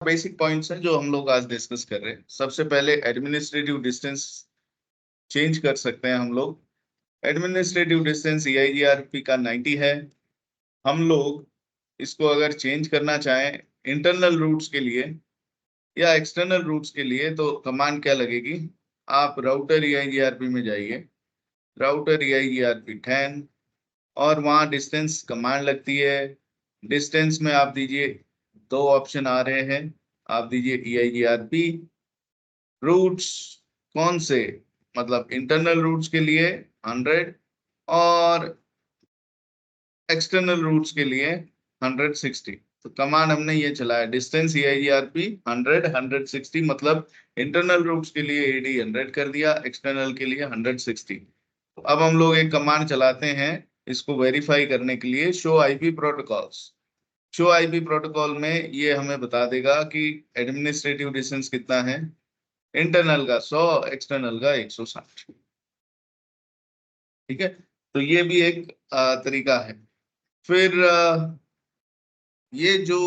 Basic points हैं जो हम लोग आज डिस्कस कर रहे हैं। सबसे पहले एडमिनिस्ट्रेटिव डिस्टेंस चेंज कर सकते हैं हम लोग। एडमिनिस्ट्रेटिव डिस्टेंस EIGRP का 90 है। हम लोग इसको अगर चेंज करना चाहें इंटरनल रूट्स के लिए या एक्सटर्नल रूट्स के लिए तो कमांड क्या लगेगी, आप राउटर EIGRP में जाइए, राउटर EIGRP 10 और वहाँ डिस्टेंस कमांड लगती है। डिस्टेंस में आप दीजिए, दो ऑप्शन आ रहे हैं, आप दीजिए EIGRP रूट्स। कौन से, मतलब इंटरनल रूट्स के लिए 100 और एक्सटर्नल रूट्स के लिए 160। तो कमांड हमने ये चलाया, डिस्टेंस EIGRP 100 160, मतलब इंटरनल रूट्स के लिए AD 100 कर दिया, एक्सटर्नल के लिए 160। तो अब हम लोग एक कमांड चलाते हैं इसको वेरीफाई करने के लिए, show IP protocols. Show IP protocol में ये हमें बता देगा कि एडमिनिस्ट्रेटिव डिस्टेंस कितना है, इंटरनल का 100, एक्सटर्नल का 160। ठीक है, तो ये भी एक तरीका है। फिर ये जो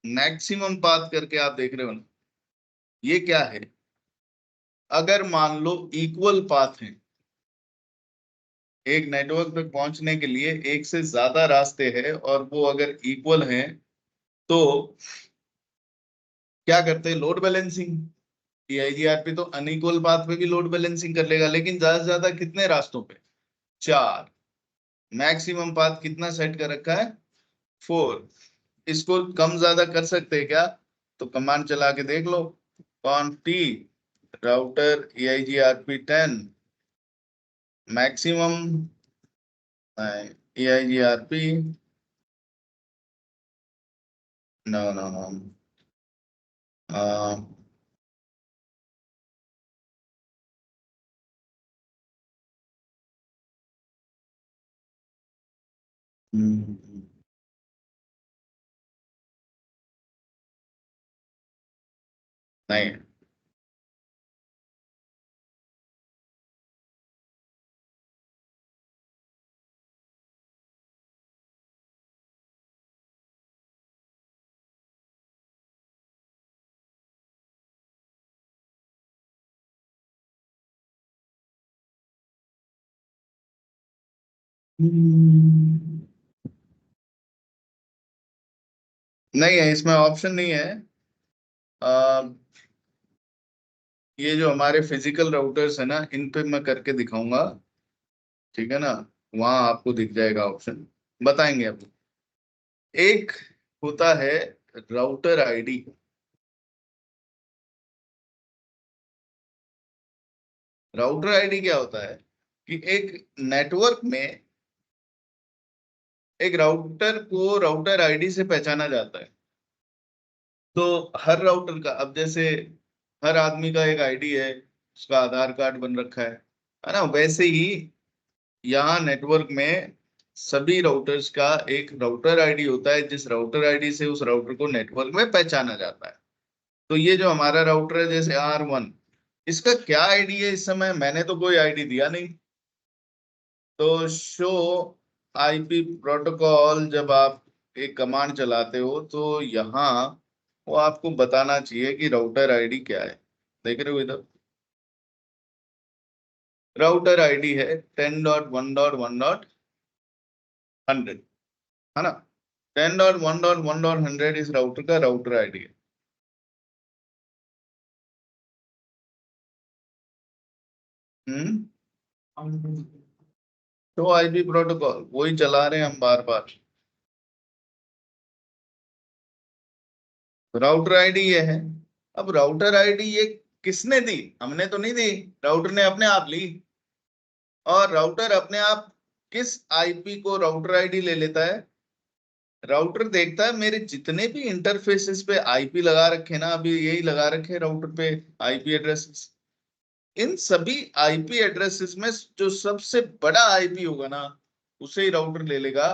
मैक्सिमम पाथ करके आप देख रहे हो ना, ये क्या है, अगर मान लो इक्वल पाथ है, एक नेटवर्क तक पहुंचने के लिए एक से ज्यादा रास्ते हैं और वो अगर इक्वल हैं तो क्या करते हैं, लोड बैलेंसिंग। EIGRP तो अनइक्वल पाथ पे भी लोड बैलेंसिंग कर लेगा, लेकिन ज्यादा से ज्यादा कितने रास्तों पे, 4। मैक्सिमम पाथ कितना सेट कर रखा है, 4। इसको कम ज्यादा कर सकते हैं क्या, तो कमांड चला के देख लो, conft router EIGRP 10 maximum EIGRP, no no no, नहीं, नहीं है, इसमें ऑप्शन नहीं है। आ, ये जो हमारे फिजिकल राउटर्स है ना, इन पे मैं करके दिखाऊंगा, ठीक है ना, वहां आपको दिख जाएगा ऑप्शन, बताएंगे आपको। एक होता है राउटर आईडी। राउटर आईडी क्या होता है कि एक नेटवर्क में एक राउटर को राउटर आईडी से पहचाना जाता है। तो हर राउटर का, अब जैसे हर आदमी का एक आईडी है, उसका आधार कार्ड बन रखा है ना, वैसे ही यहाँ नेटवर्क में सभी राउटर्स का एक राउटर आईडी होता है, जिस राउटर आईडी से उस राउटर को नेटवर्क में पहचाना जाता है। तो ये जो हमारा राउटर है जैसे R1, इसका क्या आईडी है, इस समय मैंने तो कोई आईडी दिया नहीं। तो शो IP प्रोटोकॉल जब आप एक कमांड चलाते हो तो यहाँ वो आपको बताना चाहिए कि राउटर आईडी क्या है। देख रहे हो इधर, राउटर आईडी है 10.1.1.100, है ना। 10.1.1.100 इस राउटर का राउटर आईडी है। हम्म, तो IP प्रोटोकॉल वही चला रहे हैं हम बार बार। राउटर आईडी ये है। अब राउटर आईडी ये किसने दी, हमने तो नहीं दी, राउटर ने अपने आप ली। और राउटर अपने आप किस IP को राउटर आईडी ले लेता है, राउटर देखता है मेरे जितने भी इंटरफेसेस पे IP लगा रखे ना, अभी यही लगा रखे राउटर पे IP एड्रेसेस, इन सभी IP एड्रेसेस में जो सबसे बड़ा IP होगा ना, उसे ही राउटर ले लेगा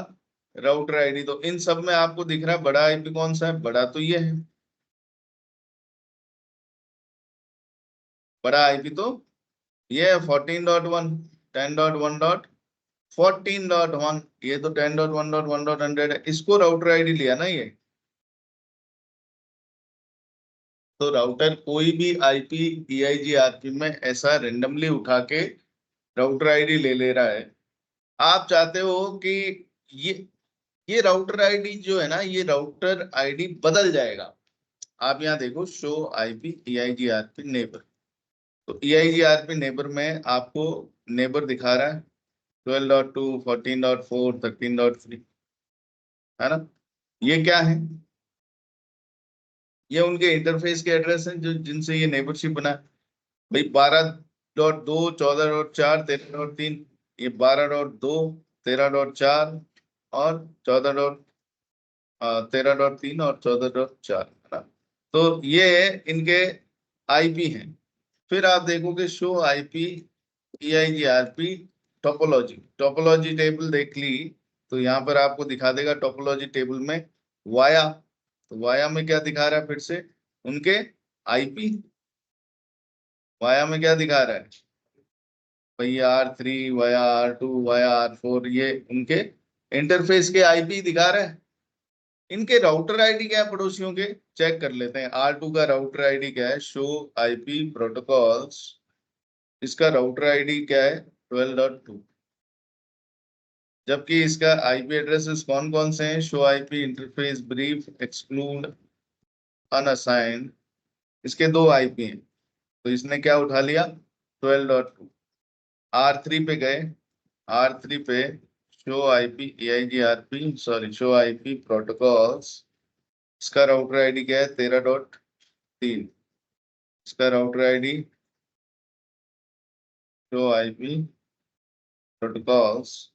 राउटर आईडी। तो इन सब में आपको दिख रहा है बड़ा IP कौन सा है, बड़ा तो ये है, बड़ा IP तो ये है 14.1, 10.1.14.1, ये तो 10.1.1.100 है, इसको राउटर आईडी लिया ना ये। तो राउटर कोई भी आईपी EIGRP में ऐसा रेंडमली उठा के राउटर आईडी ले ले रहा है। आप चाहते हो कि ये ये राउटर आईडी जो है ना, ये राउटर आईडी बदल जाएगा। आप यहाँ देखो, शो आईपी EIGRP नेबर। तो EIGRP नेबर में आपको नेबर दिखा रहा है 12.2, 14.4, 13.3, है ना। ये क्या है? ये उनके इंटरफेस के एड्रेस हैं जो जिनसे ये नेबरशिप बना है। भाई 12.2, 14.4, 13.3, ये 12.2, 13.4 और 13.3 और 14.4, है ना। तो ये इनके आईपी हैं। फिर आप देखोगे show IP EIGRP topology. Topology table देख ली तो यहाँ पर आपको दिखा देगा टोपोलॉजी टेबल में वाया। तो वाया में क्या दिखा रहा है? फिर से उनके आईपी। वाया में क्या दिखा रहा है भाई? R3 via R2 via R4, ये उनके इंटरफेस के आईपी दिखा रहा है। इनके राउटर आईडी क्या है पड़ोसियों के? चेक कर लेते हैं। R2 का राउटर आईडी क्या है? Show IP protocols. इसका राउटर आईडी क्या है? 12.2। जबकि इसका आईपी एड्रेसेस कौन कौन से हैं? Show IP, interface, brief, exclude, unassigned. इसके दो आईपी हैं। तो इसने क्या उठा लिया? 12.2। R3 पे गए। R3 पे show IP EIGRP, sorry, show IP protocols. इसका राउटर आईडी क्या है? 13.3। इसका router ID show IP protocols,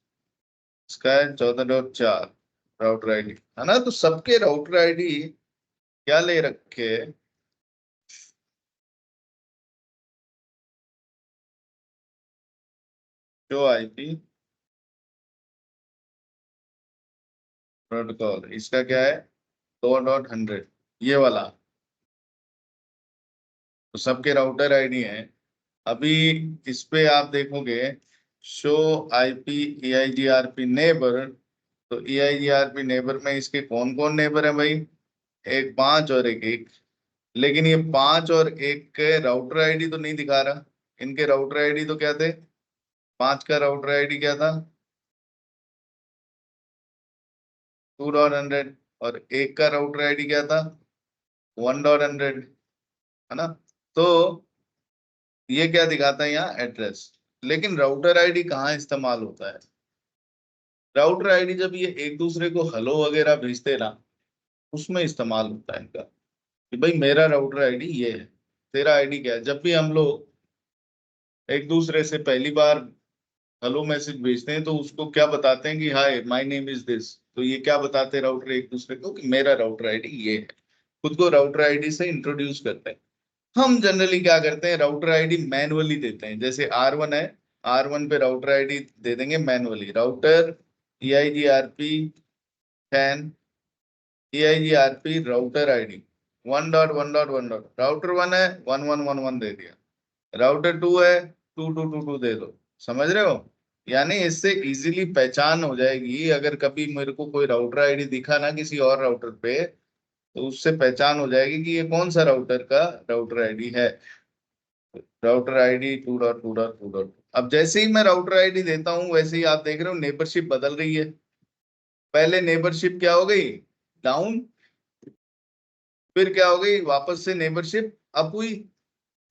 इसका है 14.4 राउटर आईडी, है ना। तो सबके राउटर आईडी क्या ले रखे? शो आईपी प्रोटोकॉल, इसका क्या है? 2.100, ये वाला। तो सबके राउटर आईडी है। अभी इस पे आप देखोगे शो आईपी EIGRP नेबर। तो EIGRP नेबर में इसके कौन कौन नेबर है भाई? एक 5 और एक 1। लेकिन ये 5 और 1 के राउटर आईडी तो नहीं दिखा रहा। इनके राउटर आईडी तो क्या थे? 5 का राउटर आईडी क्या था? 2.100। और 1 का राउटर आईडी क्या था? 1.100, है ना। तो ये क्या दिखाता है यहाँ? एड्रेस। लेकिन राउटर आईडी कहाँ इस्तेमाल होता है? राउटर आईडी जब ये एक दूसरे को हेलो वगैरह भेजते ना, उसमें इस्तेमाल होता है इनका। कि भाई मेरा राउटर आईडी ये है, तेरा आईडी क्या है। जब भी हम लोग एक दूसरे से पहली बार हेलो मैसेज भेजते हैं तो उसको क्या बताते हैं कि hi my name is this. तो ये क्या बताते हैं राउटर एक दूसरे को? कि मेरा राउटर आईडी ये है। खुद को राउटर आईडी से इंट्रोड्यूस करते हैं। हम जनरली क्या करते हैं? राउटर आईडी मैनुअली देते हैं। जैसे R1 है, R1 पे राउटर आईडी दे देंगे manually. Router EIGRP 10, EIGRP router ID 1.1.1. Router 1 है, 1111 दे दिया। राउटर 2 है, 2222 दे दो। समझ रहे हो? यानी इससे इजीली पहचान हो जाएगी। अगर कभी मेरे को कोई राउटर आईडी दिखा ना किसी और राउटर पे, तो उससे पहचान हो जाएगी कि ये कौन सा राउटर का राउटर आईडी है। Router ID 2.2.2. अब जैसे ही मैं राउटर आईडी देता हूं, वैसे ही आप देख रहे हो नेबरशिप बदल रही है। पहले नेबरशिप क्या हो गई? डाउन। फिर क्या हो गई? वापस से नेबरशिप अप हुई।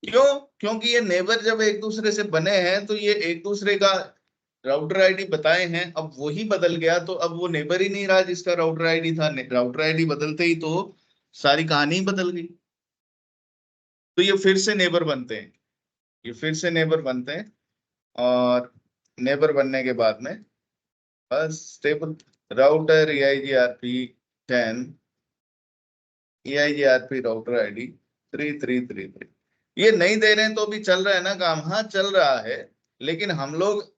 क्यों? क्योंकि ये नेबर जब एक दूसरे से बने हैं तो ये एक दूसरे का राउटर आईडी बताए हैं। अब वही बदल गया तो अब वो नेबर ही नहीं रहा जिसका राउटर आईडी था। राउटर आईडी बदलते ही तो सारी कहानी ही बदल गई। तो ये फिर से नेबर बनते हैं। ये फिर से नेबर बनते हैं। और नेबर बनने के बाद में बस stable router EIGRP 10, EIGRP router ID 3333। ये नहीं दे रहे हैं तो भी चल रहा है ना काम? हाँ चल रहा है। लेकिन हम लोग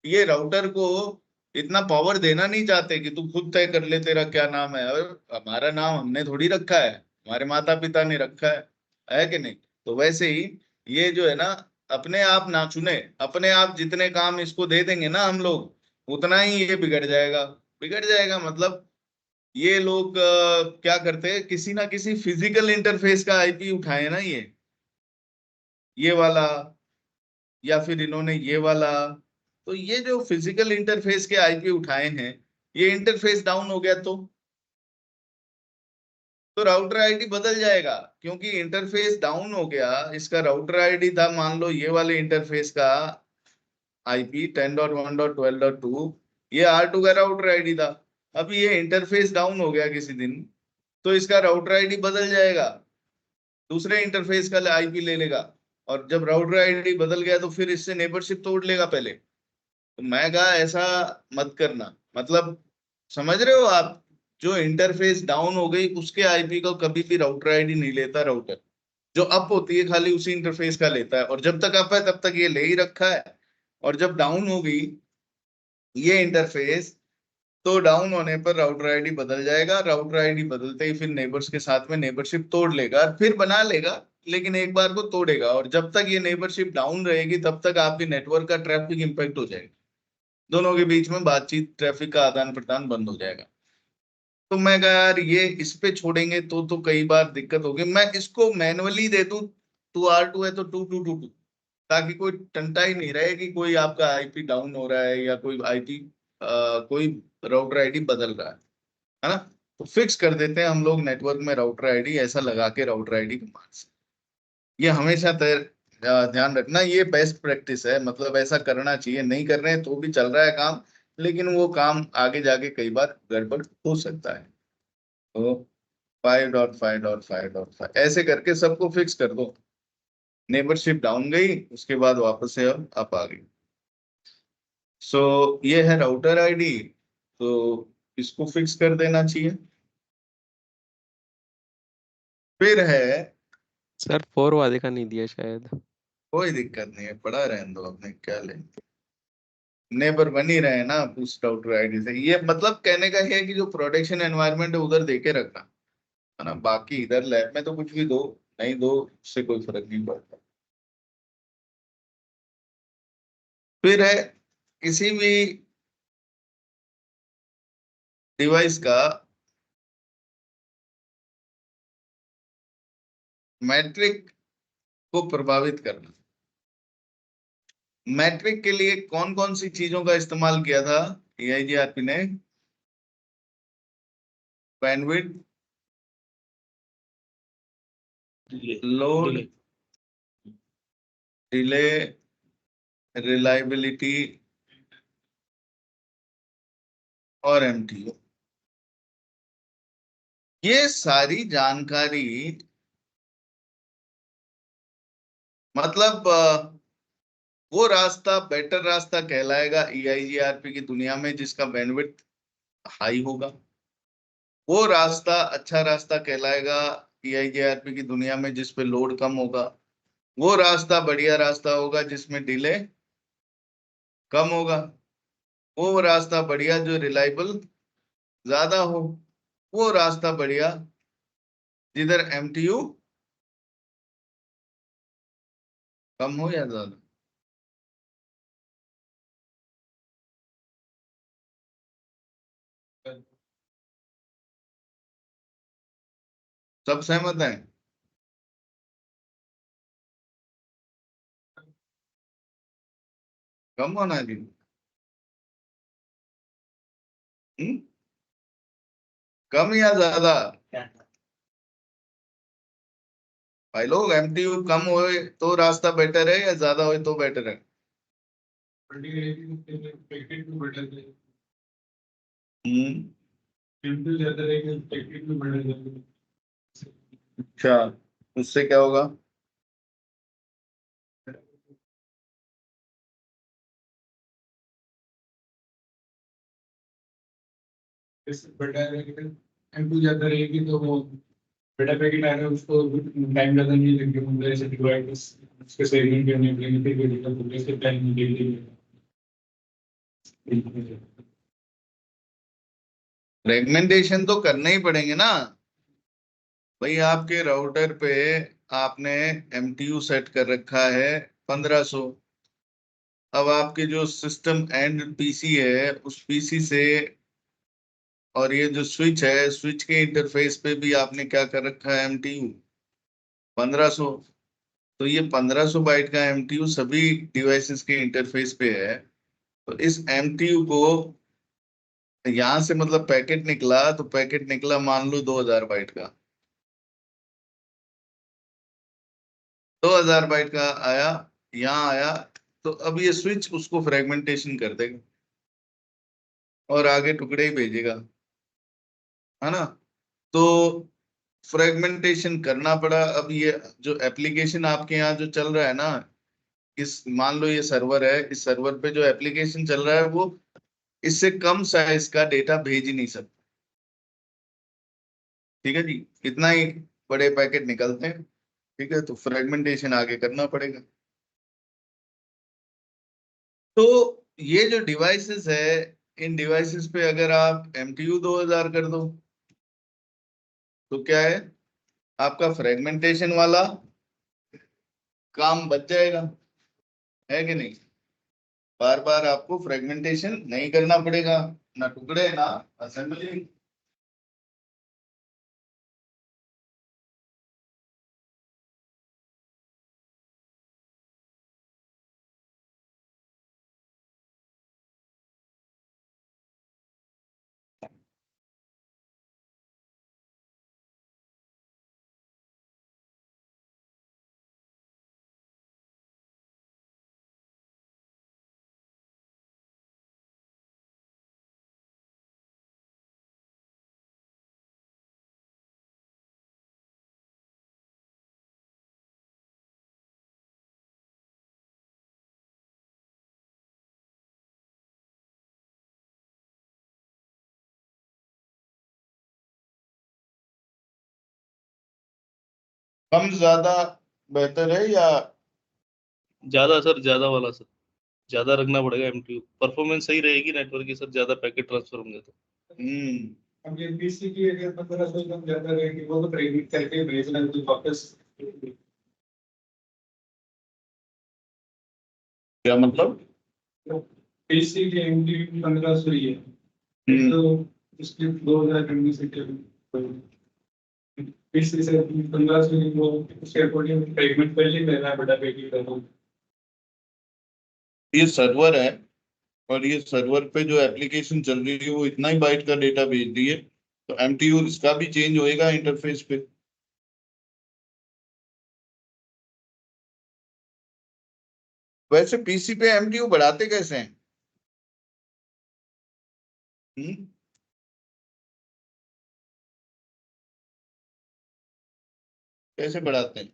ये राउटर को इतना पावर देना नहीं चाहते कि तू खुद तय कर ले तेरा क्या नाम है। और हमारा नाम हमने थोड़ी रखा है, हमारे माता पिता ने रखा है कि नहीं। तो वैसे ही ये जो है ना, अपने आप ना चुने, अपने आप जितने काम इसको दे देंगे ना हम लोग, उतना ही ये बिगड़ जाएगा। बिगड़ जाएगा मतलब ये लोग क्या करते हैं, किसी ना किसी फिजिकल इंटरफेस का आईपी उठाए ना, ये वाला, या फिर इन्होंने ये वाला। तो ये जो फिजिकल इंटरफेस के आईपी उठाए हैं, ये इंटरफेस डाउन हो गया तो राउटर आईडी बदल जाएगा, क्योंकि इंटरफेस डाउन हो गया। इसका राउटर आईडी था, मान लो ये वाले इंटरफेस का आईपी 10.1.12.2, ये R2 का राउटर आईडी था। अब ये इंटरफेस डाउन हो गया किसी दिन, तो इसका राउटर आईडी बदल जाएगा, दूसरे इंटरफेस का आईपी ले लेगा। और जब राउटर आईडी बदल गया तो फिर इससे नेबरशिप तोड़ लेगा पहले। तो मैं कहा ऐसा मत करना, मतलब समझ रहे हो आप, जो इंटरफेस डाउन हो गई उसके आईपी को कभी भी राउटर आईडी नहीं लेता राउटर। जो अप होती है खाली उसी इंटरफेस का लेता है, और जब तक अप है तब तक ये ले ही रखा है। और जब डाउन हो गई ये इंटरफेस, तो डाउन होने पर राउटर आईडी बदल जाएगा, राउटर आईडी बदलते ही फिर नेबर्स के साथ में नेबरशिप तोड़ लेगा, फिर बना लेगा। लेकिन एक बार को तोड़ेगा, और जब तक ये नेबरशिप डाउन रहेगी तब तक आपके नेटवर्क का ट्रैफिक इंपैक्ट हो जाएगा, दोनों के बीच में बातचीत, ट्रैफिक का आदान प्रदान बंद हो जाएगा। तो मैं कहा यार ये इस पे छोड़ेंगे तो कई बार दिक्कत होगी, मैं इसको मैनुअली दे दूं, 2R2 है तो 2 2 2 2, ताकि कोई टंटा ही नहीं रहे कि कोई आपका आईपी डाउन हो रहा है या कोई आईपी कोई राउटर आईडी बदल रहा है ना। तो फिक्स कर देते हैं हम लोग नेटवर्क में राउटर आईडी, ऐसा लगा के राउटर आईडी के मार्क्स। ये हमेशा ध्यान रखना, ये बेस्ट प्रैक्टिस है, मतलब ऐसा करना चाहिए। नहीं कर रहे हैं तो भी चल रहा है काम, लेकिन वो काम आगे जाके कई बार गड़बड़ हो सकता है। तो 5.5.5.5 ऐसे करके सबको फिक्स कर दो। नेबरशिप डाउन गई, उसके बाद वापस से अब अप आ गई। सो ये है राउटर आईडी, तो इसको फिक्स कर देना चाहिए। फिर है, सर 4 वाले का नहीं दिया शायद। कोई दिक्कत नहीं है, पड़ा रहने दो, अपने क्या ले, नेबर बन ही रहे हैं ना उस राउटर आईडी से। ये मतलब कहने का ये है कि जो प्रोडक्शन एनवायरनमेंट है उधर देके रखना है ना, बाकी इधर लैब में तो कुछ भी दो, नहीं दो, उससे कोई फर्क नहीं पड़ता। फिर है, किसी भी डिवाइस का मैट्रिक को प्रभावित करना। मैट्रिक के लिए कौन कौन सी चीजों का इस्तेमाल किया था एआईजीआरपी ने? बैंडविड्थ, लोड, डिले, रिलायबिलिटी और एमटीयू। ये सारी जानकारी, मतलब वो रास्ता बेटर रास्ता कहलाएगा ईआईजीआरपी की दुनिया में जिसका बैंडविड्थ हाई होगा। वो रास्ता अच्छा रास्ता कहलाएगा ईआईजीआरपी की दुनिया में जिस पे लोड कम होगा। वो रास्ता बढ़िया रास्ता होगा जिसमें डिले कम होगा। वो रास्ता बढ़िया जो रिलायबल ज्यादा हो। वो रास्ता बढ़िया जिधर एमटीयू कम हो या ज्यादा। सब सहमत हैं? कम होना चाहिए। हम्म? कम या ज्यादा? भाई लोग, एमटीयू कम होए तो रास्ता बेटर है या ज्यादा होए तो बेटर है? हम्म। अच्छा, उससे क्या होगा? बेटा एम टू ज्यादा रहेगी तो वो बेटा पैकेट आएगा, उसको टाइम ज्यादा नहीं लगेगा, मतलब ऐसे डिवाइस उसके सेगमेंट करने के लिए फिर डिजिटल प्रोग्रेस के टाइम नहीं लगेगा। फ्रेगमेंटेशन तो करने ही पड़ेंगे ना भाई। आपके राउटर पे आपने एमटीयू सेट कर रखा है 1500। अब आपके जो सिस्टम एंड पीसी है, उस पीसी से और ये जो स्विच है, स्विच के इंटरफेस पे भी आपने क्या कर रखा है, MTU 1500। तो ये 1500 बाइट का MTU सभी डिवाइसेस के इंटरफेस पे है। तो इस MTU को यहां से मतलब पैकेट निकला, तो पैकेट निकला मान लो 2000 बाइट का, 2000 बाइट का आया, यहाँ आया। तो अब ये स्विच उसको फ्रेगमेंटेशन कर देगा और आगे टुकड़े ही भेजेगा, है ना। तो फ्रेगमेंटेशन करना पड़ा। अब ये जो एप्लीकेशन आपके यहाँ जो चल रहा है ना, इस मान लो ये सर्वर है, इस सर्वर पे जो एप्लीकेशन चल रहा है वो इससे कम साइज का डेटा भेज ही नहीं सकता। ठीक है जी, इतना ही बड़े पैकेट निकलते हैं। ठीक है, तो फ्रेगमेंटेशन आगे करना पड़ेगा। तो ये जो डिवाइसेस है, इन डिवाइसेस पे अगर आप MTU 2000 कर दो तो क्या है, आपका फ्रेगमेंटेशन वाला काम बच जाएगा, है कि नहीं। बार बार आपको फ्रेगमेंटेशन नहीं करना पड़ेगा, ना टुकड़े ना असेंबली। कम ज्यादा बेहतर है या? ज्यादा सर, ज्यादा वाला सर, ज्यादा रखना पड़ेगा। MTU परफॉर्मेंस सही रहेगी नेटवर्क की सर, ज्यादा पैकेट ट्रांसफर होंगे तो। हम्म। अब ये पीसी की अगर 1500 कम ज्यादा रहेगी, वो तो प्रेडिक्ट करके भेजना तो वापस। क्या मतलब? पीसी की MTU 1500 ही है, तो उसके 2000 MB से पीसी से 1500 की, वो उसके अकॉर्डिंग पेमेंट पहले लेना बड़ा पैकेट है। ये सर्वर है, और ये सर्वर पे जो एप्लीकेशन चल रही है वो इतना ही बाइट का डेटा भेज रही है, तो MTU इसका भी चेंज होएगा इंटरफेस पे। वैसे PC पे MTU बढ़ाते कैसे हैं? हम्म? कैसे बढ़ाते हैं?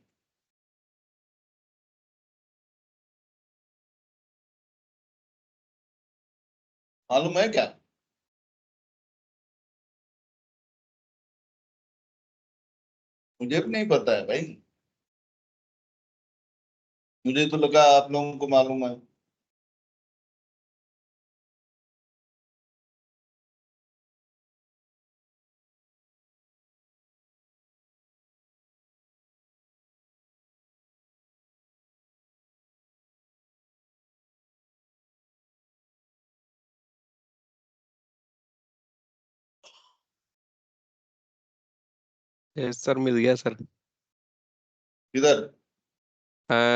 मालूम है क्या? मुझे भी नहीं पता है भाई, मुझे तो लगा आप लोगों को मालूम है। सर मिल गया सर। किधर?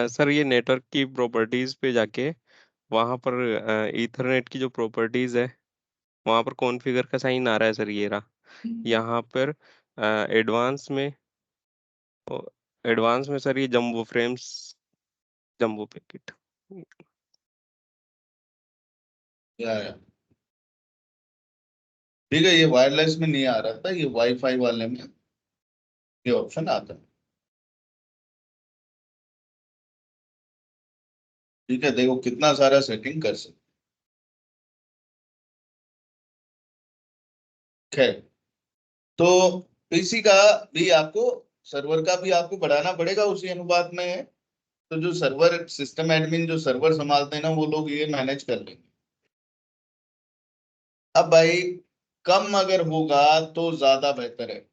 सर ये नेटवर्क की प्रॉपर्टीज पे जाके वहाँ पर ईथरनेट की जो प्रॉपर्टीज है वहाँ पर कॉन्फ़िगर का साइन आ रहा है सर, ये रहा। यहाँ पर एडवांस में, एडवांस में सर ये जंबो फ्रेम्स, जंबो पैकेट। या ठीक है, ये वायरलेस में नहीं आ रहा था, ये वाईफाई वाले में ये ऑप्शन आता है। ठीक है, देखो कितना सारा सेटिंग कर सकते। खैर, तो PC का भी आपको, सर्वर का भी आपको बढ़ाना पड़ेगा उसी अनुपात में है। तो जो सर्वर सिस्टम एडमिन जो सर्वर संभालते हैं ना, वो लोग ये मैनेज कर लेंगे। अब भाई, कम अगर होगा तो ज्यादा बेहतर है।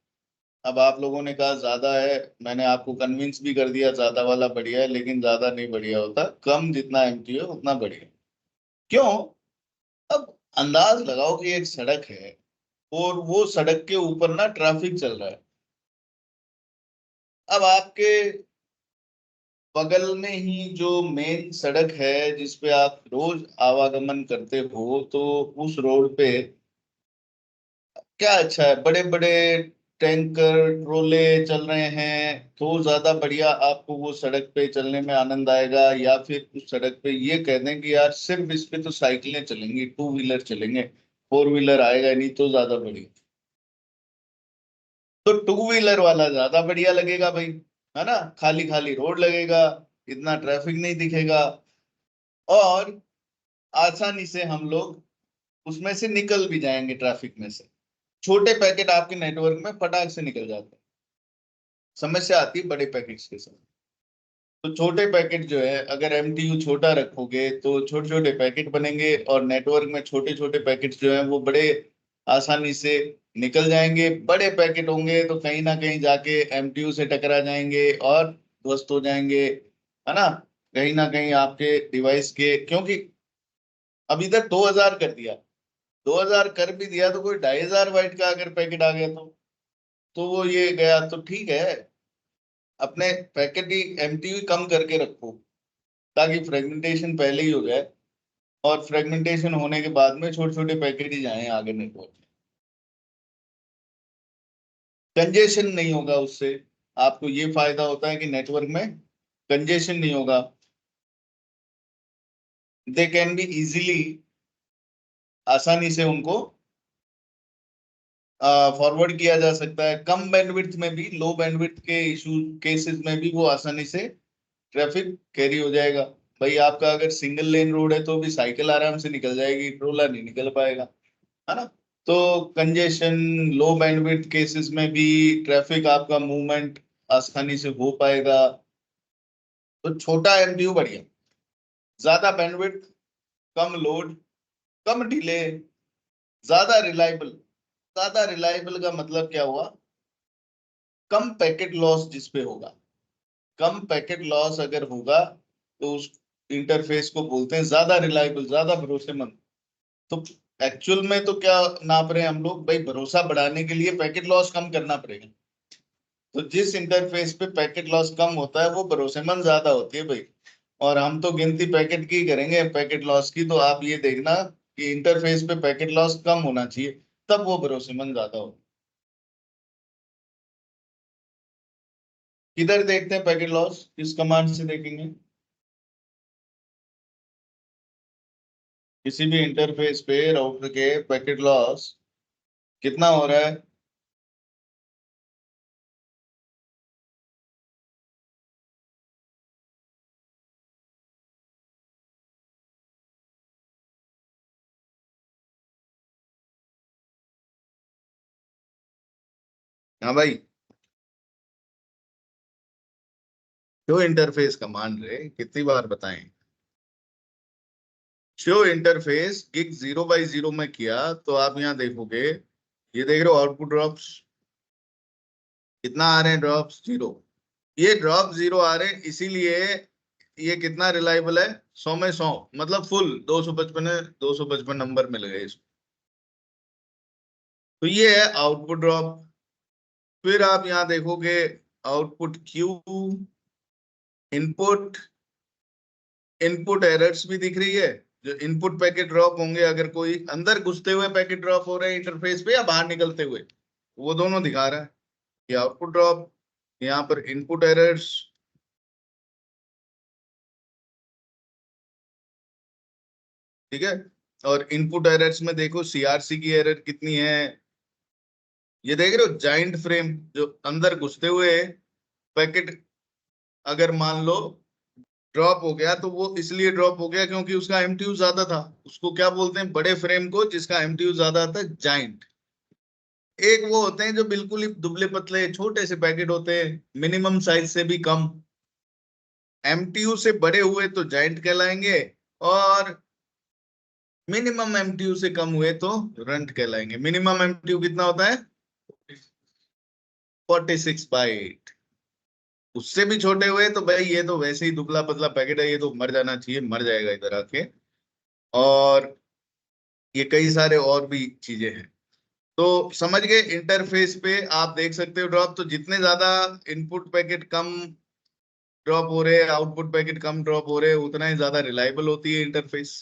अब आप लोगों ने कहा ज्यादा है, मैंने आपको कन्विंस भी कर दिया ज्यादा वाला बढ़िया है, लेकिन ज्यादा नहीं बढ़िया होता, कम जितना MTU है उतना बढ़िया। क्यों? अब अंदाज लगाओ कि एक सड़क है, और वो सड़क के ऊपर ना ट्रैफिक चल रहा है। अब आपके बगल में ही जो मेन सड़क है जिसपे आप रोज आवागमन करते हो, तो उस रोड पे क्या अच्छा है, बड़े बड़े टैंकर ट्रोले चल रहे हैं, तो ज्यादा बढ़िया आपको वो सड़क पे चलने में आनंद आएगा। या फिर उस सड़क पे ये कह दें कि यार सिर्फ इस पे तो साइकिलें चलेंगी, टू व्हीलर चलेंगे, फोर व्हीलर आएगा नहीं, तो ज्यादा बढ़िया। तो टू व्हीलर वाला ज्यादा बढ़िया लगेगा भाई, है ना। खाली खाली रोड लगेगा, इतना ट्रैफिक नहीं दिखेगा, और आसानी से हम लोग उसमें से निकल भी जाएंगे ट्रैफिक में से। छोटे पैकेट आपके नेटवर्क में फटाक से निकल जाते हैं। समस्या आती है बड़े पैकेट्स के साथ। तो छोटे पैकेट जो है, अगर एमटीयू छोटा रखोगे तो छोटे छोटे पैकेट बनेंगे, और नेटवर्क में छोटे छोटे पैकेट्स जो है वो बड़े आसानी से निकल जाएंगे। बड़े पैकेट होंगे तो कहीं ना कहीं जाके एमटीयू से टकरा जाएंगे और ध्वस्त हो जाएंगे, है ना। कहीं ना कहीं आपके डिवाइस के, क्योंकि अभी तक 2000 कर दिया, 2000 कर भी दिया तो कोई 2500 बाइट का अगर पैकेट आ गया तो वो ये गया तो ठीक है। अपने पैकेट ही एमटीयू कम करके रखो, ताकि फ्रेगमेंटेशन पहले ही हो जाए, और फ्रेगमेंटेशन होने के बाद में छोटे छोटे पैकेट ही जाएं आगे नेटवर्क। कंजेशन नहीं होगा उससे, आपको ये फायदा होता है कि नेटवर्क में कंजेशन नहीं होगा। दे कैन बी इजीली, आसानी से उनको फॉरवर्ड किया जा सकता है। कम बैंडविड्थ में भी, लो बैंडविड्थ के इशू केसेस में भी वो आसानी से ट्रैफिक कैरी हो जाएगा। भाई आपका अगर सिंगल लेन रोड है तो भी साइकिल आराम से निकल जाएगी, ट्रोला नहीं निकल पाएगा, है ना। तो कंजेशन, लो बैंडविड्थ केसेस में भी ट्रैफिक आपका मूवमेंट आसानी से हो पाएगा। तो छोटा एमटीयू बढ़िया, ज्यादा बैंडविड्थ, कम लोड, कम डिले, ज्यादा रिलायबल। ज्यादा रिलायबल का मतलब क्या हुआ, कम पैकेट लॉस जिस पे होगा। कम पैकेट लॉस अगर होगा तो उस इंटरफेस को बोलते हैं ज्यादा रिलायबल, ज्यादा भरोसेमंद। तो एक्चुअल में तो क्या नाप रहे हैं हम लोग भाई, भरोसा बढ़ाने के लिए पैकेट लॉस कम करना पड़ेगा। तो जिस इंटरफेस पे पैकेट लॉस कम होता है वो भरोसेमंद ज्यादा होती है भाई। और हम तो गिनती पैकेट की करेंगे, पैकेट लॉस की तो आप ये देखना कि इंटरफेस पे पैकेट लॉस कम होना चाहिए, तब वो भरोसेमंद ज्यादा हो। किधर देखते हैं पैकेट लॉस, किस कमांड से देखेंगे। किसी भी इंटरफेस पे राउटर के पैकेट लॉस कितना हो रहा है। हाँ भाई, शो इंटरफेस कमांड रे, कितनी बार बताएं। शो इंटरफेस गिग 0/0 में किया तो आप यहाँ देखोगे, ये देख रहे हो आउटपुट ड्रॉप्स कितना आ रहे हैं, ड्रॉप्स 0। ये ड्रॉप 0 आ रहे हैं इसीलिए ये कितना रिलायबल है, 100 में 100, मतलब फुल 255 है, 255 नंबर मिल गए इसको। तो ये है आउटपुट ड्रॉप। फिर आप यहाँ देखोगे output Q, input, input errors भी दिख रही है। जो इनपुट पैकेट ड्रॉप होंगे, अगर कोई अंदर घुसते हुए पैकेट ड्रॉप हो रहे हैं इंटरफेस पे या बाहर निकलते हुए, वो दोनों दिखा रहा है। ये आउटपुट ड्रॉप, यहाँ पर इनपुट एरर्स। ठीक है, और इनपुट एरर्स में देखो सीआरसी की एरर कितनी है। ये देख रहे हो जाइंट फ्रेम, जो अंदर घुसते हुए पैकेट अगर मान लो ड्रॉप हो गया, तो वो इसलिए ड्रॉप हो गया क्योंकि उसका एमटीयू ज्यादा था। उसको क्या बोलते हैं, बड़े फ्रेम को जिसका एमटीयू ज्यादा आता है, जाइंट। एक वो होते हैं जो बिल्कुल ही दुबले पतले छोटे से पैकेट होते हैं, मिनिमम साइज से भी कम, एमटीयू से बड़े हुए तो जाइंट कहलाएंगे, और मिनिमम एमटीयू से कम हुए तो रंट कहलाएंगे। मिनिमम एमटीयू कितना होता है, 46 बाइट। उससे भी छोटे हुए तो भाई ये तो वैसे ही दुबला पतला पैकेट है, ये तो मर जाना चाहिए, मर जाएगा इधर आके। और ये कई सारे और भी चीजें हैं। तो समझ गए, इंटरफेस पे आप देख सकते हो ड्रॉप, तो जितने ज्यादा इनपुट पैकेट कम ड्रॉप हो रहे हैं, आउटपुट पैकेट कम ड्रॉप हो रहे हैं, उतना ही ज्यादा रिलायबल होती है इंटरफेस।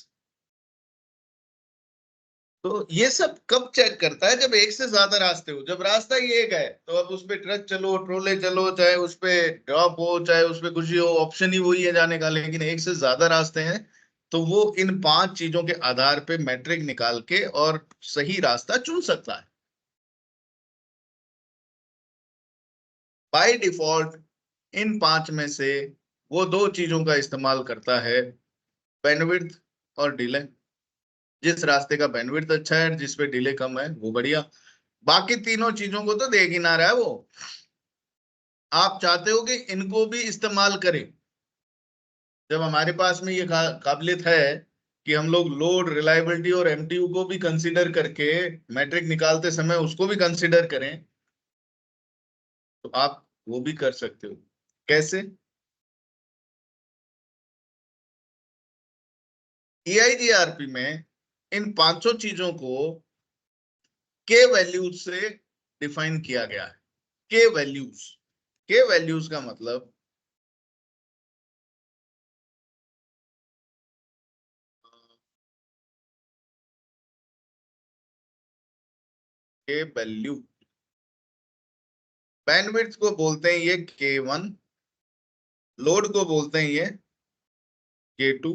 तो ये सब कब चेक करता है? जब एक से ज्यादा रास्ते हो। जब रास्ता ही एक है तो अब उस पे ट्रक चलो, ट्रोले चलो, चाहे उस पे ड्रॉप हो, चाहे उस पे कुछ ही हो, ऑप्शन ही वही है जाने का। लेकिन एक से ज्यादा रास्ते हैं तो वो इन 5 चीजों के आधार पे मैट्रिक निकाल के और सही रास्ता चुन सकता है। बाय डिफॉल्ट इन 5 में से वो 2 चीजों का इस्तेमाल करता है, बैंडविड्थ और डिले। जिस रास्ते का बैंडविड्थ अच्छा है, जिस पे डिले कम है, वो बढ़िया। बाकी तीनों चीजों को तो देख ही ना रहा है वो। आप चाहते हो कि इनको भी इस्तेमाल करें। जब हमारे पास में ये काबिलियत है कि हम लोग लोड, रिलायबिलिटी और एमटीयू को भी कंसीडर करके मैट्रिक निकालते समय उसको भी कंसीडर करें, तो आप वो भी कर सकते हो। कैसे? EIGRP में इन 5 चीजों को के वैल्यूज से डिफाइन किया गया है। के वैल्यूज, के वैल्यूज का मतलब के वैल्यू, बैंडविड्थ को बोलते हैं ये K1, लोड को बोलते हैं ये K2,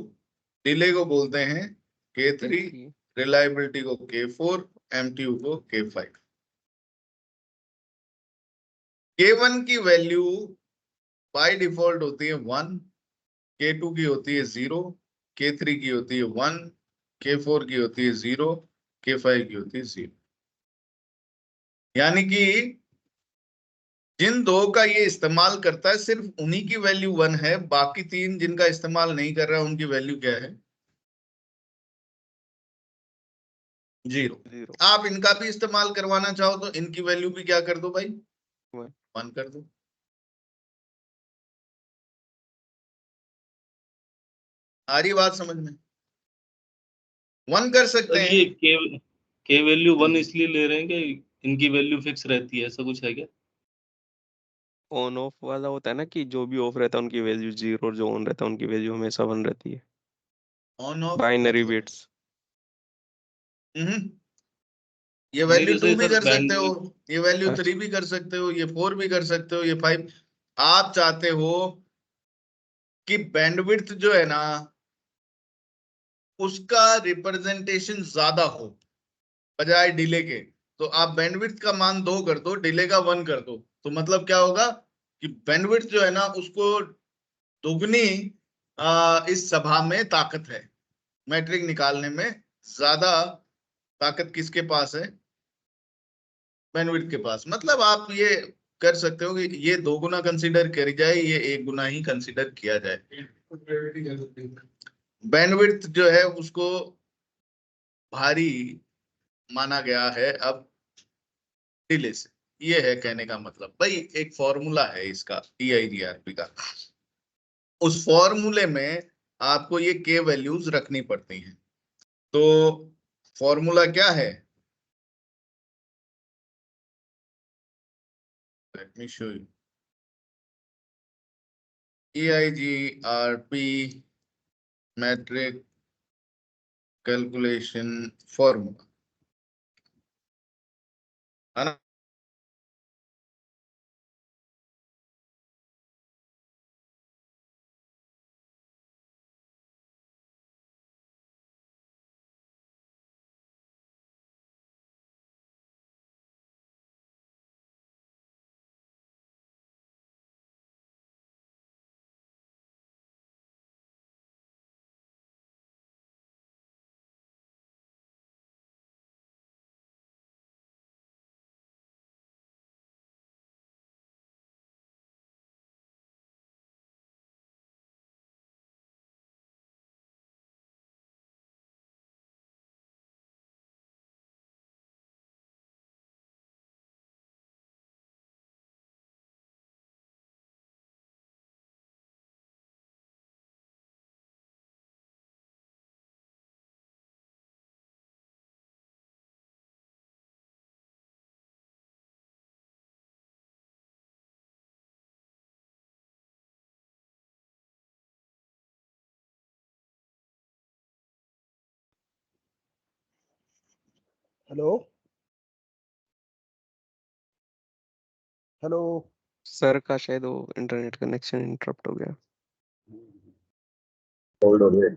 डिले को बोलते हैं K3, रिलायबिलिटी को K4, एमटीयू को K5। K1 की वैल्यू बाय डिफॉल्ट होती है 1, K2 की होती है 0, K3 की होती है 1, K4 की होती है 0, K5 की होती है 0। यानी कि जिन 2 का ये इस्तेमाल करता है सिर्फ उन्हीं की वैल्यू 1 है, बाकी 3 जिनका इस्तेमाल नहीं कर रहा है उनकी वैल्यू क्या है? 0। जीरो। आप इनका भी इस्तेमाल करवाना चाहो तो इनकी वैल्यू भी क्या कर दो भाई? 1। 1 कर दो। आ रही बात समझ में? 1 कर सकते सर हैं। ये के वैल्यू 1 इसलिए ले रहे हैं कि इनकी वैल्यू फिक्स रहती है, ऐसा कुछ है क्या? ऑन ऑफ वाला होता है ना, कि जो भी ऑफ रहता है उनकी वैल्यू 0 और जो ऑन रहता है उनकी वैल्यू हमेशा 1 रहती है। ऑन ऑफ बाइनरी मतलब बिट्स। ये नहीं, वैल्यू 2 जैसे भी सर कर सकते हो, बैंडविड्थ। ये वैल्यू 3 अच्छा। भी कर सकते हो, ये 4 भी कर सकते हो, ये 5। आप चाहते हो कि बैंडविड्थ जो है ना उसका रिप्रेजेंटेशन ज्यादा हो बजाय डिले के, तो आप बैंडविड्थ का मान 2 कर दो, डिले का 1 कर दो। तो मतलब क्या होगा कि बैंडविड्थ जो है ना उसको दुगनी इस सभा में ताकत है, मैट्रिक निकालने में ज्यादा ताकत किसके पास है? बैंडविड्थ के पास। मतलब आप ये कर सकते हो कि ये 2 गुना कंसीडर करी जाए, ये 1 गुना ही कंसीडर किया जाए। बैंडविड्थ जो है उसको भारी माना गया है अब डिले से। ये है कहने का मतलब भाई, एक फॉर्मूला है इसका EIGRP का। उस फॉर्मूले में आपको ये के वैल्यूज रखनी पड़ती हैं। तो फॉर्मूला क्या है? Let me show you. EIGRP metric calculation formula, है ना? Hello hello. सर का शायद वो इंटरनेट कनेक्शन इंटरप्ट हो गया। होल्ड हो गए।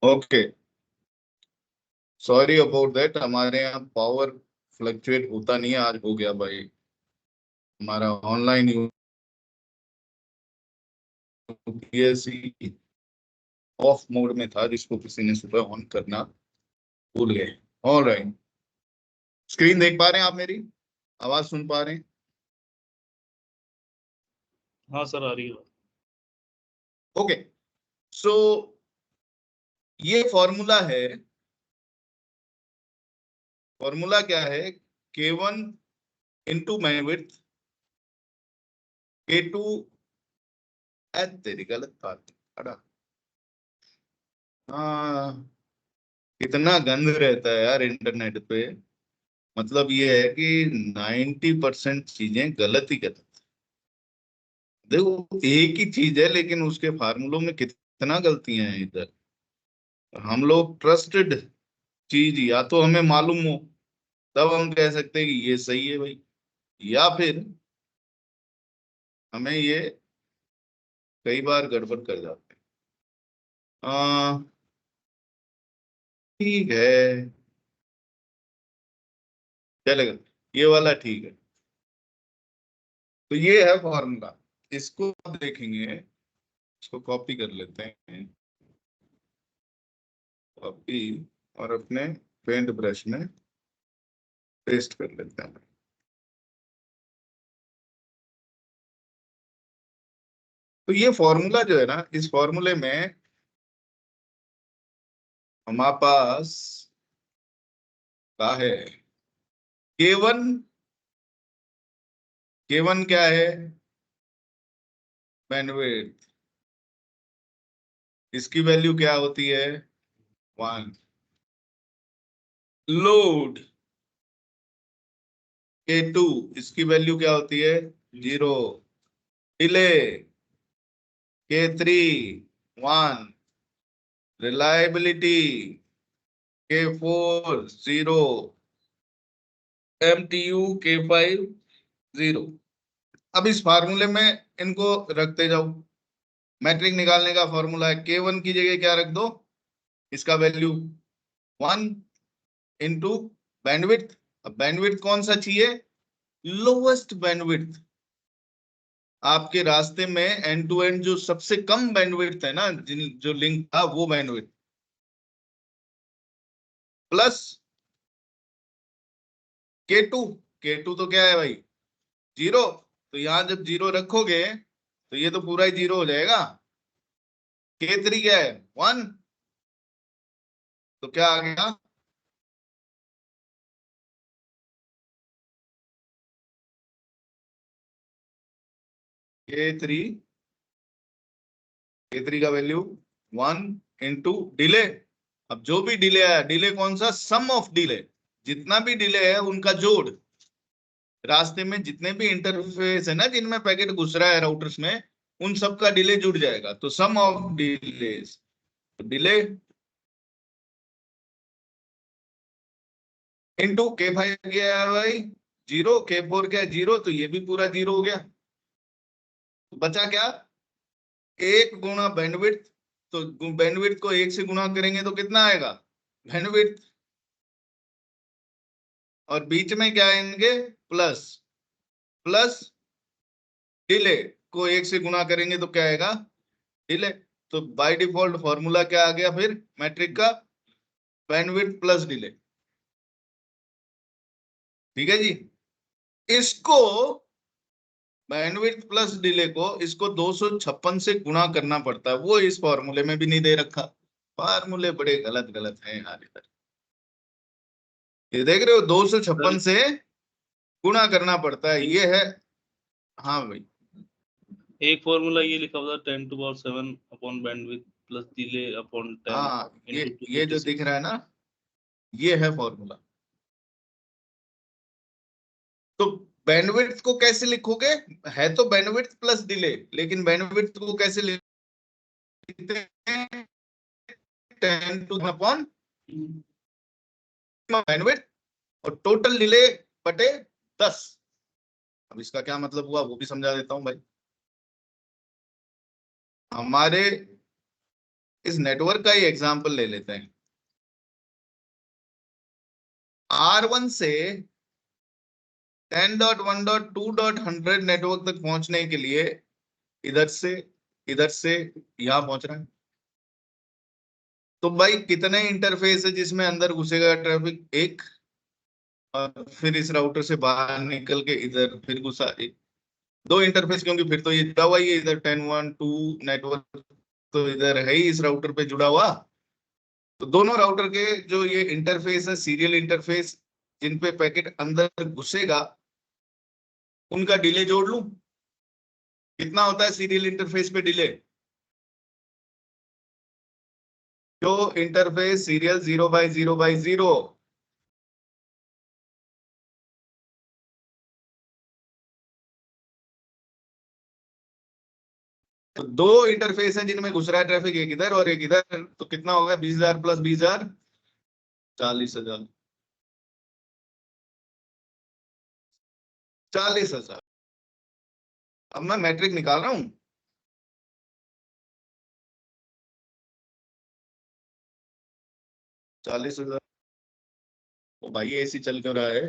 Okay, sorry about that. हमारे यहाँ पावर फ्लक्चुएट होता नहीं है, आज हो गया भाई। हमारा ऑनलाइन यूपीएससी ऑफ मोड में था, जिसको किसी ने सुबह ऑन करना भूल गए। ऑलराइट, स्क्रीन देख पा रहे हैं आप मेरी? आवाज सुन पा रहे हैं? हाँ सर, आ रही है। ओके, सो ये फॉर्मूला है। फॉर्मूला क्या है? K1 इंटू बैंडविड्थ, K2 तेरी गलत बात अड़ा। हाँ, कितना गंद रहता है यार इंटरनेट पे। मतलब ये है कि 90% चीजें गलत ही गलत। देखो, एक ही चीज है लेकिन उसके फार्मूलों में कितना गलतियां हैं इधर। हम लोग ट्रस्टेड चीज या तो हमें मालूम हो तब हम कह सकते हैं कि ये सही है भाई, या फिर हमें ये कई बार गड़बड़ कर जाते हैं। ठीक है, चलेगा, ये वाला ठीक है। तो ये है फॉर्मूला, इसको आप देखेंगे, इसको कॉपी कर लेते हैं, कॉपी, और अपने पेंट ब्रश में पेस्ट कर लेते हैं। तो ये फॉर्मूला जो है ना, इस फॉर्मूले में हमारे पास क्या है, K1, K1 क्या है, बैंडविड्थ, इसकी वैल्यू क्या होती है 1। लोड K2, इसकी वैल्यू क्या होती है 0। Delay K3 1। Reliability K4 0। MTU K5 0। अब इस फार्मूले में इनको रखते जाओ, मैट्रिक निकालने का फॉर्मूला है, K1 की जगह क्या रख दो, इसका वैल्यू 1 इंटू बैंडविड्थ। अब बैंडविड्थ कौन सा चाहिए, लोवेस्ट बैंडविड्थ। आपके रास्ते में एंड टू एंड जो सबसे कम बैंडविड्थ है ना, जो लिंक था वो बैंडविड्थ, प्लस K2। K2 तो क्या है भाई 0, तो यहां जब 0 रखोगे तो ये तो पूरा ही 0 हो जाएगा। K3 क्या है 1, तो क्या आ गया K3, K3 का वैल्यू 1 इंटू डिले। अब जो भी डिले आया, डिले कौन सा, सम ऑफ डिले, जितना भी डिले है उनका जोड़, रास्ते में जितने भी इंटरफेस है ना जिनमें पैकेट घुस रहा है राउटर्स में, उन सब का डिले जुड़ जाएगा, तो sum of delays, delay into K5 क्या है भाई 0, K4 क्या है 0, तो ये भी पूरा 0 हो गया। बचा क्या, एक गुना बैंडविड्थ, तो बैंडविड्थ को एक से गुना करेंगे तो कितना आएगा बैंडविड्थ, और बीच में क्या आएंगे प्लस, प्लस डिले को एक से गुना करेंगे तो क्या आएगा डिले। तो बाय डिफॉल्ट फॉर्मूला क्या आ गया फिर मैट्रिक का, बैंडविड्थ प्लस डिले। ठीक है जी, इसको बैंडविड्थ प्लस डिले को इसको 256 से गुणा करना पड़ता है, वो इस फॉर्मूले में भी नहीं दे रखा। फॉर्मूले बड़े गलत गलत हैं यार इधर, ये देख रहे हो 256 से गुणा करना पड़ता है, ये है। हाँ भाई, एक फॉर्मूला ये लिखा हुआ था 10⁻7 upon bandwidth plus delay upon 10 हाँ into ये जो 256। दिख रहा है ना, ये है फॉर्मूला। तो बैंडविड्थ को कैसे लिखोगे, है तो बैंडविड्थ प्लस डिले, लेकिन बैंडविड्थ को कैसे लिखते हैं 10 अपॉन बैंडविड्थ और टोटल डिले बटे 10। अब इसका क्या मतलब हुआ वो भी समझा देता हूं भाई। हमारे इस नेटवर्क का ही एग्जांपल ले लेते हैं, R1 से 10.1.2.100 नेटवर्क तक पहुंचने के लिए इधर से यहां पहुंच रहा है, तो भाई कितने इंटरफेस है जिसमें अंदर घुसेगा ट्रैफिक, एक, और फिर इस राउटर से बाहर निकल के इधर फिर घुसा एक, दो इंटरफेस, क्योंकि फिर तो ये जुड़ा हुआ ही है इधर 10.1.2 नेटवर्क तो इधर है ही इस राउटर पे जुड़ा हुआ। तो दोनों राउटर के जो ये इंटरफेस है, सीरियल इंटरफेस, जिन पे पैकेट अंदर घुसेगा उनका डिले जोड़ लूं, कितना होता है सीरियल इंटरफेस पे डिले, जो इंटरफेस सीरियल 0/0/0, तो दो इंटरफेस हैं जिनमें घुस रहा है ट्रैफिक, एक इधर और एक इधर, तो कितना होगा 20,000 प्लस 20,000 40,000। 40,000। अब मैं मैट्रिक निकाल रहा हूं। ₹40,000। तो भाई ऐसी चल क्यों रहा है?